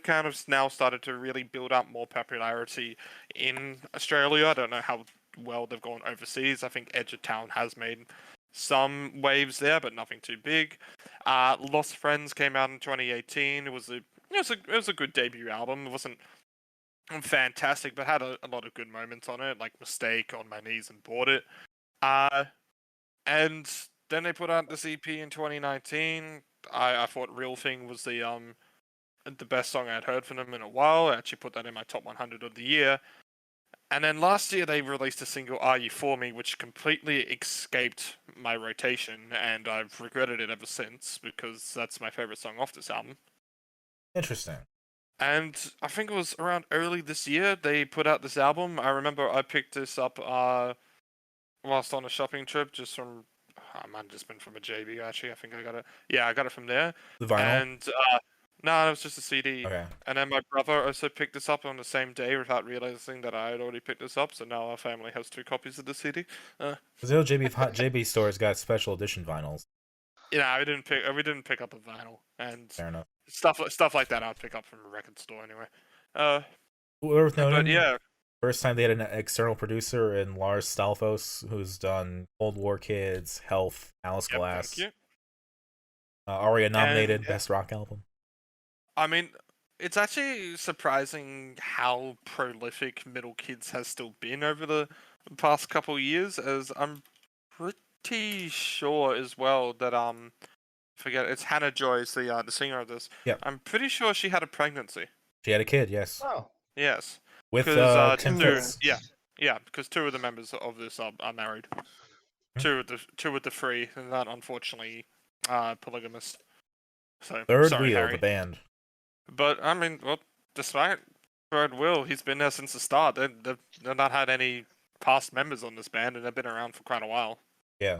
kind of now started to really build up more popularity in Australia. I don't know how well they've gone overseas. I think Edge of Town has made some waves there, but nothing too big. Lost Friends came out in 2018. It was a good debut album. It wasn't fantastic, but had a lot of good moments on it, like Mistake, On My Knees, and Bought It. And then they put out this EP in 2019. I thought Real Thing was the best song I'd heard from them in a while. I actually put that in my top 100 of the year. And then last year they released a single, Are You For Me, which completely escaped my rotation, and I've regretted it ever since, because that's my favorite song off this album. Interesting. And I think it was around early this year they put out this album. I remember I picked this up whilst on a shopping trip, just from, I might have just been from a JB actually. I think I got it. Yeah, I got it from there. The vinyl. And no, it was just a CD. Okay. And then my brother also picked this up on the same day without realizing that I had already picked this up. So now our family has 2 copies of the CD. Because the JB stores got special edition vinyls. Yeah, we didn't pick up a vinyl, and Fair enough. stuff like that I'd pick up from a record store anyway. Worth noting, But yeah. First time they had an external producer in Lars Stalfos, who's done Cold War Kids, Health, Alice Glass. Thank you. Aria nominated Best Rock Album. I mean, it's actually surprising how prolific Middle Kids has still been over the past couple of years, as I'm pretty sure as well that it's Hannah Joyce, the singer of this. Yep. I'm pretty sure she had a pregnancy. She had a kid, yes. Oh. Yes. With Tim Fitz. Yeah, because 2 of the members of this are married. 2 of the 3, and that unfortunately polygamous. So Third sorry, wheel Harry. of the band. But I mean, well, despite Third Wheel, he's been there since the start. They've not had any past members on this band, and they've been around for quite a while. Yeah.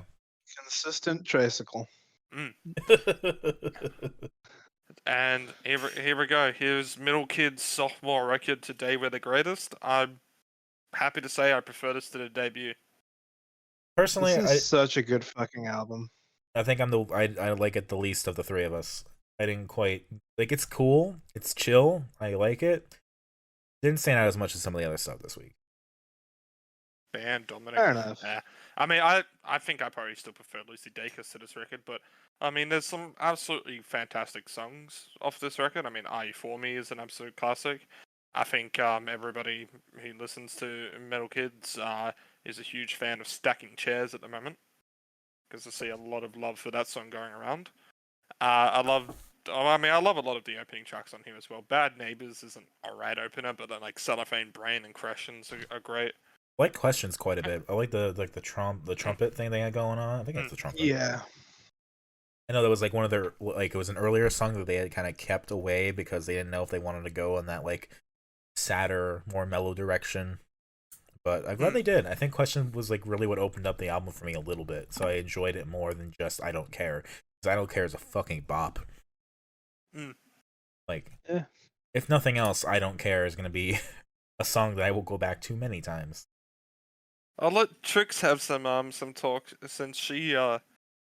Consistent tricycle. And here we go. Here's Middle Kids' sophomore record, Today We're the Greatest. I'm happy to say I prefer this to the debut. Personally, this is such a good fucking album. I think I like it the least of the 3 of us. I didn't quite like. It's cool. It's chill. I like it. Didn't stand out as much as some of the other stuff this week. Band Dominic. Fair enough. I mean, I think I probably still prefer Lucy Dacus to this record, but I mean, there's some absolutely fantastic songs off this record. I mean, Are You For Me is an absolute classic. I think everybody who listens to Metal Kids is a huge fan of Stacking Chairs at the moment, because I see a lot of love for that song going around. I love a lot of the opening tracks on here as well. Bad Neighbors isn't a alright opener, but then like Cellophane Brain and Questions are great. I like Questions quite a bit. I like the trumpet thing they had going on. I think that's the trumpet. Yeah. I know that was like one of their, like, it was an earlier song that they had kind of kept away because they didn't know if they wanted to go in that like sadder, more mellow direction. But I'm glad they did. I think Question was like really what opened up the album for me a little bit, so I enjoyed it more than just I Don't Care. Because I Don't Care is a fucking bop. Like, if nothing else, I Don't Care is gonna be a song that I will go back to many times. I'll let Trix have some talk, since she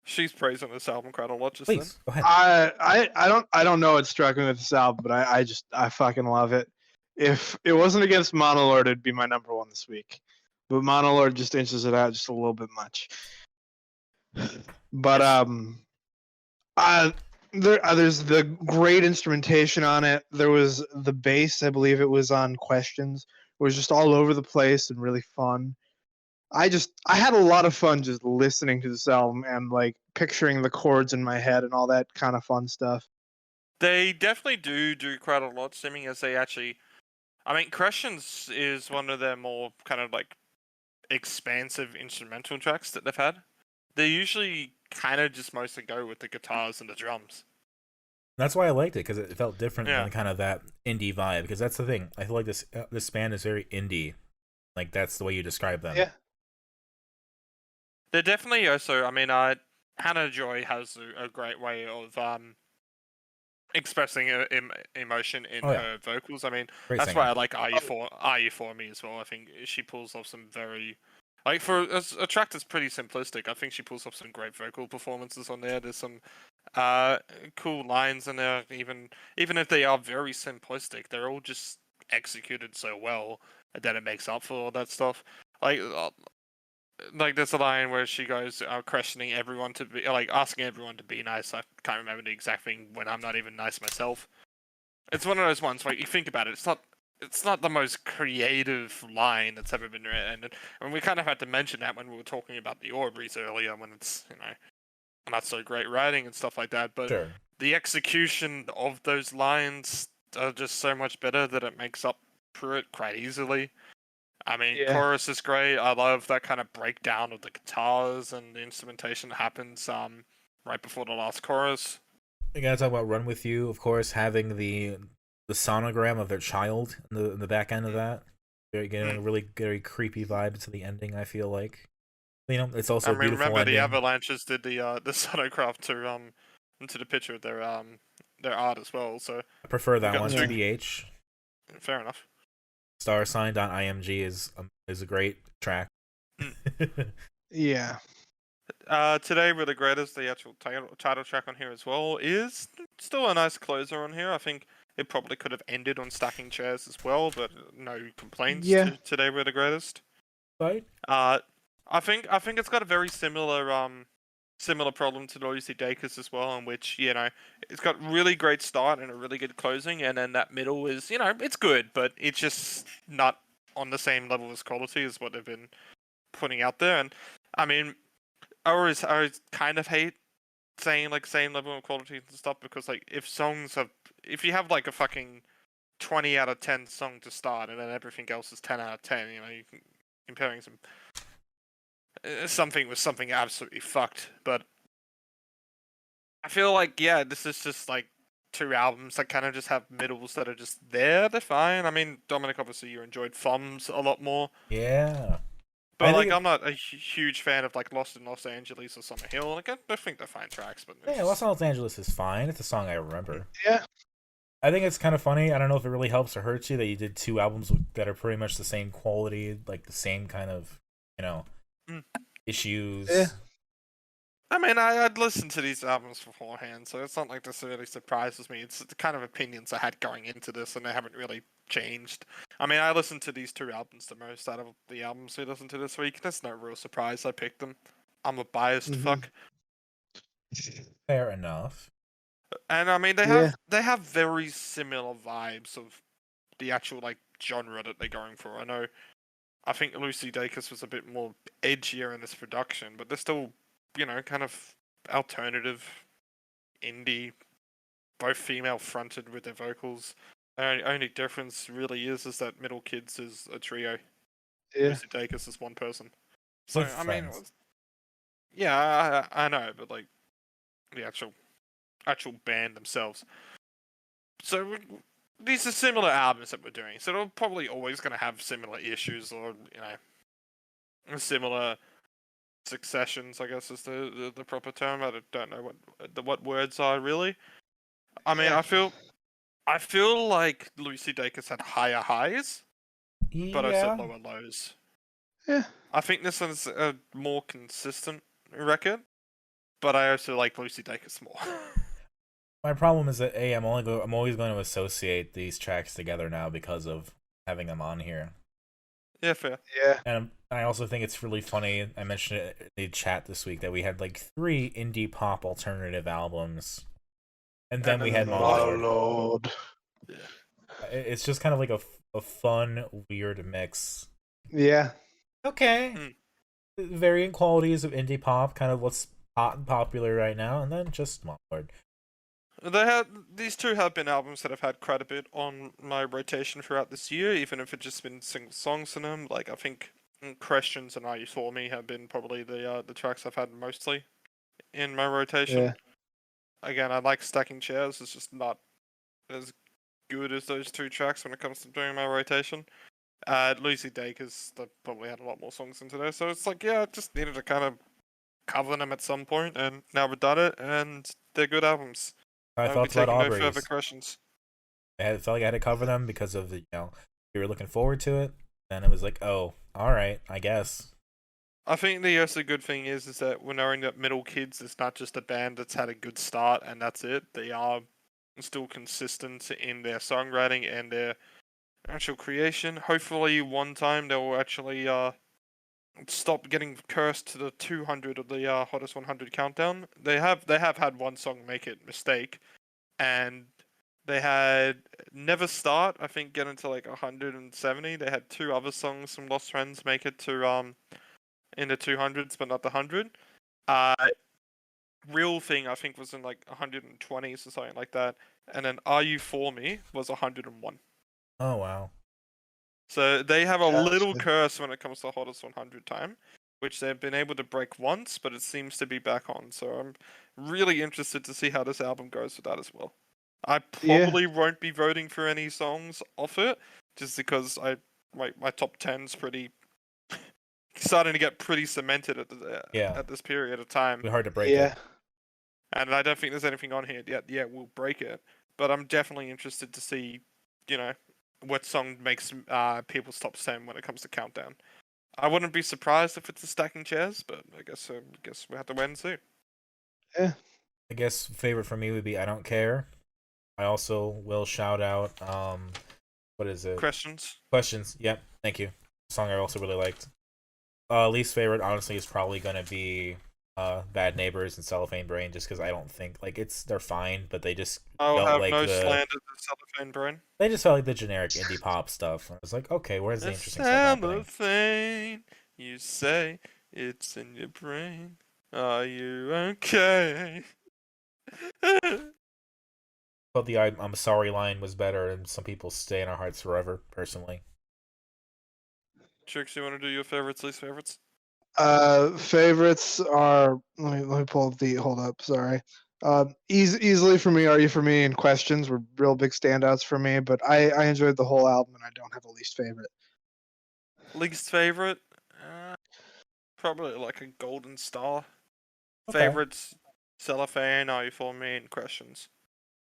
She's praising this album quite a lot just Please go ahead. I don't know what struck me with this album, but I fucking love it. If it wasn't against Monolord, it'd be my number one this week. But Monolord just inches it out just a little bit much. But there's the great instrumentation on it. There was the bass, I believe it was on Questions. It was just all over the place and really fun. I had a lot of fun just listening to this album and like picturing the chords in my head and all that kind of fun stuff. They definitely do quite a lot, seeming as they actually. I mean, Questions is one of their more kind of like expansive instrumental tracks that they've had. They usually kind of just mostly go with the guitars and the drums. That's why I liked it, because it felt different than kind of that indie vibe. Because that's the thing, I feel like this band is very indie. Like that's the way you describe them. Yeah. They're definitely also. I mean, Hannah Joy has a great way of expressing emotion in her vocals. I mean, that's singer. why I like Are You For Me as well. I think she pulls off some very, like, for a track that's pretty simplistic, I think she pulls off some great vocal performances on there. There's some cool lines in there, even if they are very simplistic, they're all just executed so well that it makes up for all that stuff. Like there's a line where she goes questioning everyone to be like asking everyone to be nice. I can't remember the exact thing when I'm not even nice myself. It's one of those ones where you think about it. It's not the most creative line that's ever been written, and we kind of had to mention that when we were talking about the Aubreys earlier, when it's not so great writing and stuff like that. But the execution of those lines are just so much better that it makes up for it quite easily. I mean, chorus is great. I love that kind of breakdown of the guitars and the instrumentation that happens right before the last chorus. You gotta talk about Run With You, of course, having the sonogram of their child in the back end of that. They're getting a really very creepy vibe to the ending, I feel like. It's also a beautiful remember ending. The Avalanches did the sonograph to the picture of their art as well, so I prefer that one to BH. Fair enough. Starsign.img is a great track. Yeah. Today We're the Greatest, the actual title track on here as well, is still a nice closer on here. I think it probably could have ended on Stacking Chairs as well, but no complaints to Today We're the Greatest. Right. I think it's got a very similar problem to Lucy Dacus as well, in which, it's got really great start and a really good closing, and then that middle is, it's good, but it's just not on the same level as quality as what they've been putting out there. And I mean, I always kind of hate saying like same level of quality and stuff, because like if you have like a fucking 20 out of 10 song to start and then everything else is 10 out of 10, you can comparing something with something absolutely fucked. But I feel like this is just like two albums that kind of just have middles that are just there. They're fine. I mean, Dominic, obviously you enjoyed FOMS a lot more. Yeah. But I'm not a huge fan of like Lost in Los Angeles or Summer Hill. Like I think they're fine tracks, but Lost in Los Angeles is fine. It's a song I remember. Yeah. I think it's kind of funny. I don't know if it really helps or hurts you that you did two albums that are pretty much the same quality, like the same kind of, issues. Yeah. I mean, I'd listened to these albums beforehand, so it's not like this really surprises me. It's the kind of opinions I had going into this, and they haven't really changed. I mean, I listened to these two albums the most out of the albums we listened to this week. There's no real surprise I picked them. I'm a biased fuck. Fair enough. And I mean, they have very similar vibes of the actual like genre that they're going for. I think Lucy Dacus was a bit more edgier in this production, but they're still, kind of alternative indie, both female fronted with their vocals. The only difference really is that Middle Kids is a trio. Yeah. Lucy Dacus is one person. So With I mean, friends. I know, but like the actual band themselves. So these are similar albums that we're doing, so they're probably always going to have similar issues, or similar successions, I guess is the proper term. I don't know what words are really. I mean, I feel like Lucy Dacus had higher highs, but I said lower lows. Yeah. I think this is a more consistent record. but I also like Lucy Dacus more. My problem is that I'm always going to associate these tracks together now because of having them on here. Yeah, fair. Yeah. And I also think it's really funny. I mentioned it in the chat this week that we had like 3 indie pop alternative albums, and then we had Monolord. Monolord. Yeah. It's just kind of like a fun, weird mix. Yeah. Okay. Varying qualities of indie pop, kind of what's hot and popular right now, and then just Monolord. These two have been albums that have had quite a bit on my rotation throughout this year, even if it's just been single songs in them. Like I think Questions and Are You For Me have been probably the tracks I've had mostly in my rotation. Yeah. Again, I like Stacking Chairs. It's just not as good as those 2 tracks when it comes to doing my rotation. Lucy Dacus, they probably had a lot more songs into there, so it's like, yeah, I just needed to kind of cover them at some point, and now we've done it, and they're good albums. I I'll be felt about taking no Aubreys. further questions. I felt like I had to cover them because of the, we were looking forward to it. Then it was like, oh, all right, I guess. I think the also good thing is that we're knowing that Middle Kids is not just a band that's had a good start and that's it. They are still consistent in their songwriting and their actual creation. Hopefully, one time they will actually stop getting cursed to the 200 of the hottest 100 countdown. They have had one song make it mistake, and they had Never Start, I think, get into like 170. They had 2 other songs from Lost Friends make it to in the 200s, but not the 100. Real Thing, I think, was in like 120s or something like that, and then Are You For Me was 101. Oh wow. So they have a Gotcha. little curse when it comes to hottest 100 time, which they've been able to break once, but it seems to be back on. So I'm really interested to see how this album goes with that as well. I probably won't be voting for any songs off it, just because my top 10's pretty starting to get pretty cemented at this period of time. It'll be hard to break it. And I don't think there's anything on here yet. Yeah, we'll break it. But I'm definitely interested to see, what song makes people's top 10 when it comes to countdown. I wouldn't be surprised if it's a Stacking Chairs, but I guess we have to wait and see. Yeah. I guess favorite for me would be I Don't Care. I also will shout out what is it? Questions. Yep, thank you. Song I also really liked. Least favorite honestly is probably gonna be Bad Neighbors and Cellophane Brain, just because I don't think they're fine, but they just I'll have like no slander to Cellophane Brain. They just felt like the generic indie pop stuff. I was like, okay, where's the interesting stuff happening? Cellophane, you say it's in your brain. Are you okay? But the I'm sorry line was better, and some people stay in our hearts forever, personally. Trix, you want to do your favorites, least favorites? Favorites are let me pull up the hold up. Sorry. Easily for me, Are You For Me and Questions were real big standouts for me, but I enjoyed the whole album and I don't have a least favorite. Least favorite? Probably like a Golden Star. Okay. Favorites, Cellophane, Are You For Me, and Questions.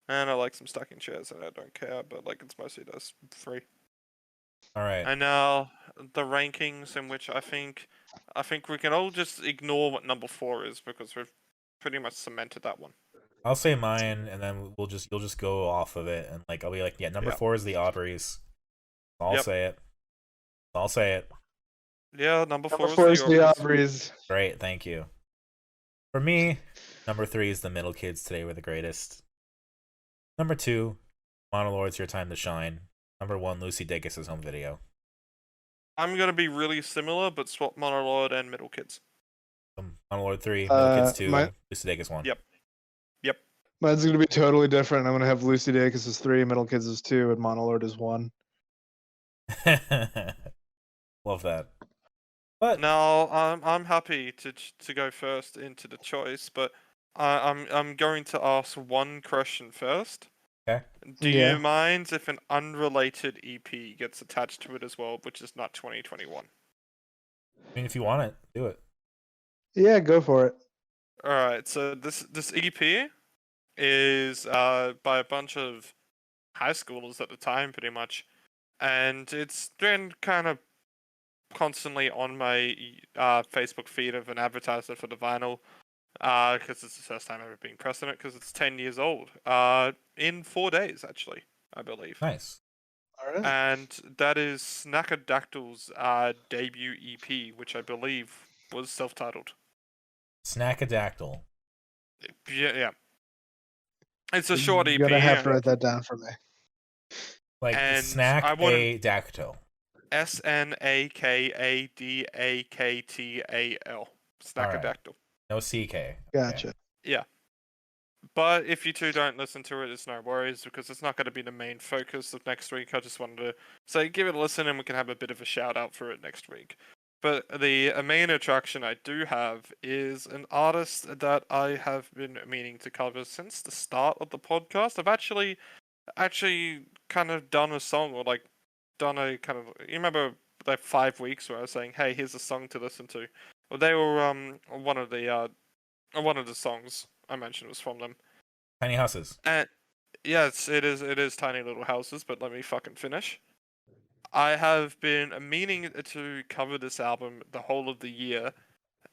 And I like some Stacking Chairs and I Don't Care, but like it's mostly those 3. Alright. And now the rankings, in which I think we can all just ignore what number 4 is because we've pretty much cemented that one. I'll say mine, and then you'll just go off of it, and like I'll be like, yeah, number 4 is the Aubreys. I'll say it. Yeah, number 4 is the Aubreys. Great, thank you. For me, number 3 is the Middle Kids. Today We're the Greatest. Number 2, Monolord's Your Time to Shine. Number 1, Lucy Dacus' home video. I'm gonna be really similar, but swap Monolord and Middle Kids. Monolord 3, Middle Kids 2, Lucy Dacus 1. Yep. Mine's gonna be totally different. I'm gonna have Lucy Dacus as 3, Middle Kids as 2, and Monolord as 1. Love that. But now I'm happy to go first into the choice, but I'm going to ask one question first. Okay. Do you mind if an unrelated EP gets attached to it as well, which is not 2021? I mean, if you want it, do it. Yeah, go for it. Alright, so this EP is by a bunch of high schoolers at the time, pretty much. And it's been kind of constantly on my Facebook feed of an advertiser for the vinyl. because it's the first time ever being pressed on it, because it's 10 years old. In 4 days, actually, I believe. Nice. All right. And that is Snackadactyl's debut EP, which I believe was self-titled. Snackadactyl. Yeah. It's a short EP. You're gonna have to write that down for me. Like And snack I want- a dactyl. Snackadactyl. Snackadactyl. No CK. Gotcha. Yeah. But if you two don't listen to it, it's no worries, because it's not going to be the main focus of next week. I just wanted to say, give it a listen, and we can have a bit of a shout out for it next week. But the main attraction I do have is an artist that I have been meaning to cover since the start of the podcast. I've actually kind of done a song, or like done a kind of, you remember like 5 weeks where I was saying, hey, here's a song to listen to. Well, they were one of the songs I mentioned was from them. Tiny houses. And yes, it is Tiny Little Houses, but let me fucking finish. I have been meaning to cover this album the whole of the year,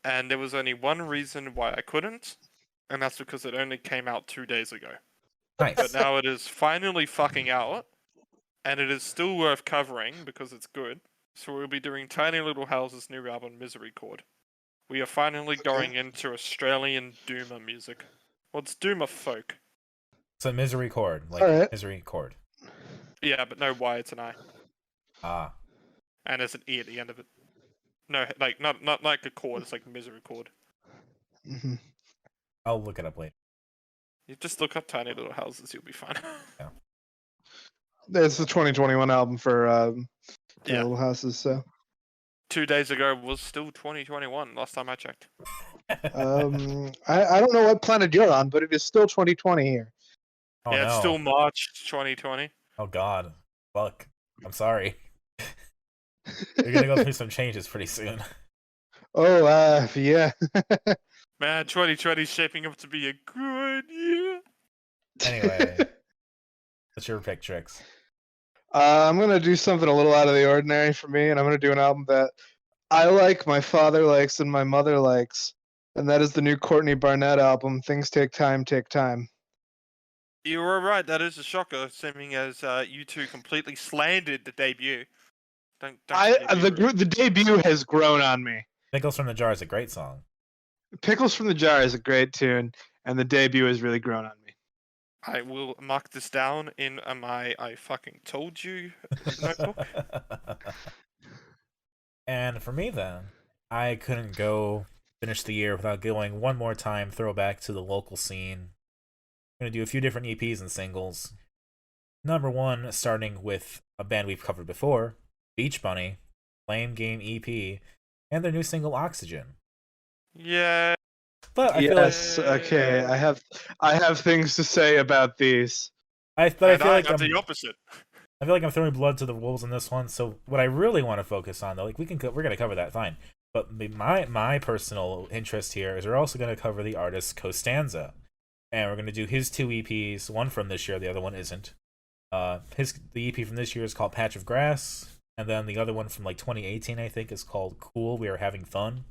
and there was only one reason why I couldn't, and that's because it only came out 2 days ago. Nice. But now it is finally fucking out, and it is still worth covering because it's good. So we'll be doing Tiny Little Houses' new album, Misery Chord. We are finally going into Australian Doomer music. Well, it's Doomer folk. It's a misery chord. Like Alright. misery chord. Yeah, but no Y, it's an I. Ah. And there's an E at the end of it. No, like, not like a chord, it's like Misery Chord. Mm-hmm. I'll look it up later. You just look up Tiny Little Houses, you'll be fine. It's the 2021 album for Yeah. Little Houses. So 2 days ago was still 2021, last time I checked. I don't know what planet you're on, but it is still 2020 here. Oh, Yeah, no. it's still March 2020. Oh god. Fuck. I'm sorry. You're gonna go through some changes pretty soon. Oh, yeah. Man, 2020 is shaping up to be a good year. Anyway. What's your pick, Trix? I'm gonna do something a little out of the ordinary for me, and I'm gonna do an album that I like, my father likes, and my mother likes, and that is the new Courtney Barnett album, Things Take Time, Take Time. You were right, that is a shocker, seeming as you two completely slandered the debut. The debut has grown on me. Pickles from the Jar is a great song. Pickles from the Jar is a great tune, and the debut has really grown on me. I will mark this down in my I fucking told you notebook. And for me then, I couldn't go finish the year without going one more time throwback to the local scene. I'm going to do a few different EPs and singles. Number one, starting with a band we've covered before, Beach Bunny, Blame Game EP, and their new single Oxygen. Yeah. But I feel like, okay. I have things to say about these. I feel like I'm the opposite. I feel like I'm throwing blood to the wolves in this one. So what I really want to focus on, though, like we're gonna cover that, fine. But my personal interest here is we're also gonna cover the artist Costanza, and we're gonna do his 2 EPs, one from this year, the other one isn't. The EP from this year is called Patch of Grass, and then the other one from like 2018, I think, is called Cool. We Are Having Fun.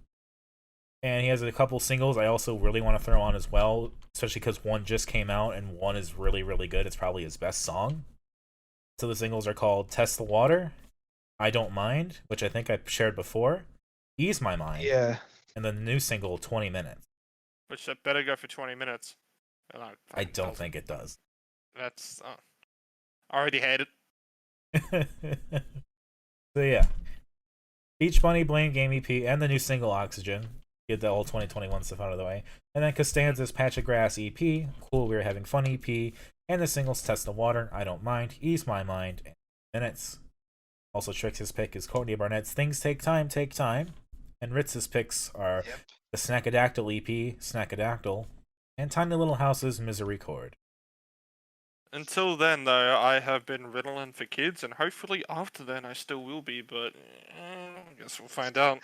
And he has a couple singles I also really want to throw on as well, especially because one just came out and one is really, really good. It's probably his best song. So the singles are called Test the Water, I Don't Mind, which I think I shared before, Ease My Mind, Yeah. and then the new single, 20 Minutes. Which better go for 20 minutes. I don't think it does. That's... I already had it. So yeah. Beach Bunny, Blame Game EP, and the new single Oxygen. Get the old 2021 stuff out of the way. And then Costanza's Patch of Grass EP, Cool, We're Having Fun EP, and the singles Test the Water, I Don't Mind, Ease My Mind, and Minutes. Also, Trix's pick is Courtney Barnett's Things Take Time, Take Time. And Ritz's picks are the Snackadactyl EP, Snackadactyl, and Tiny Little House's Misery Chord. Until then, though, I have been Ritalin for kids, and hopefully after then I still will be, but I guess we'll find out.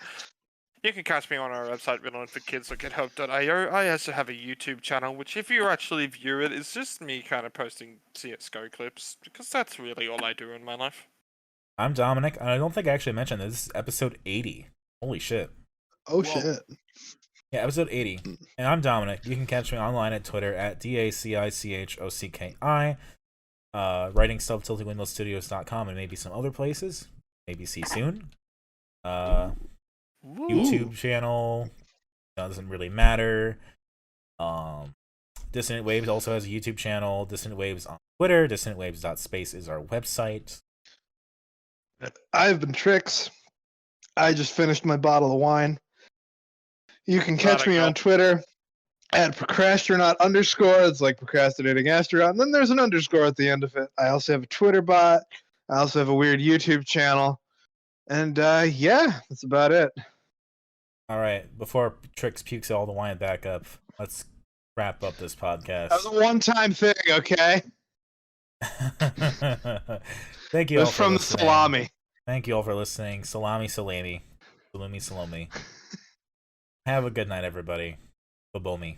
You can catch me on our website, ritalin4kids.github.io. I also have a YouTube channel, which if you actually view it, is just me kind of posting CSGO clips, because that's really all I do in my life. I'm Dominic, and I don't think I actually mentioned this. This is episode 80. Holy shit. Oh, Whoa. shit. Yeah, episode 80. And I'm Dominic. You can catch me online at Twitter at DACICHOCKI. Writing stuff, tiltingwindowstudios.com, and maybe some other places. Maybe see soon. YouTube channel. Doesn't really matter. Dissonant Waves also has a YouTube channel. Dissonant Waves on Twitter. DissonantWaves.space is our website. I've been Trix. I just finished my bottle of wine. You can catch me on Twitter at procrastronaut_. It's like procrastinating astronaut. And then there's an underscore at the end of it. I also have a Twitter bot. I also have a weird YouTube channel. And yeah, that's about it. All right. Before Trix pukes all the wine back up, let's wrap up this podcast. That was a one-time thing, okay? Thank you all for listening. The salami. Thank you all for listening. Salami. Salumi. Salumi. Have a good night, everybody. Bobomi.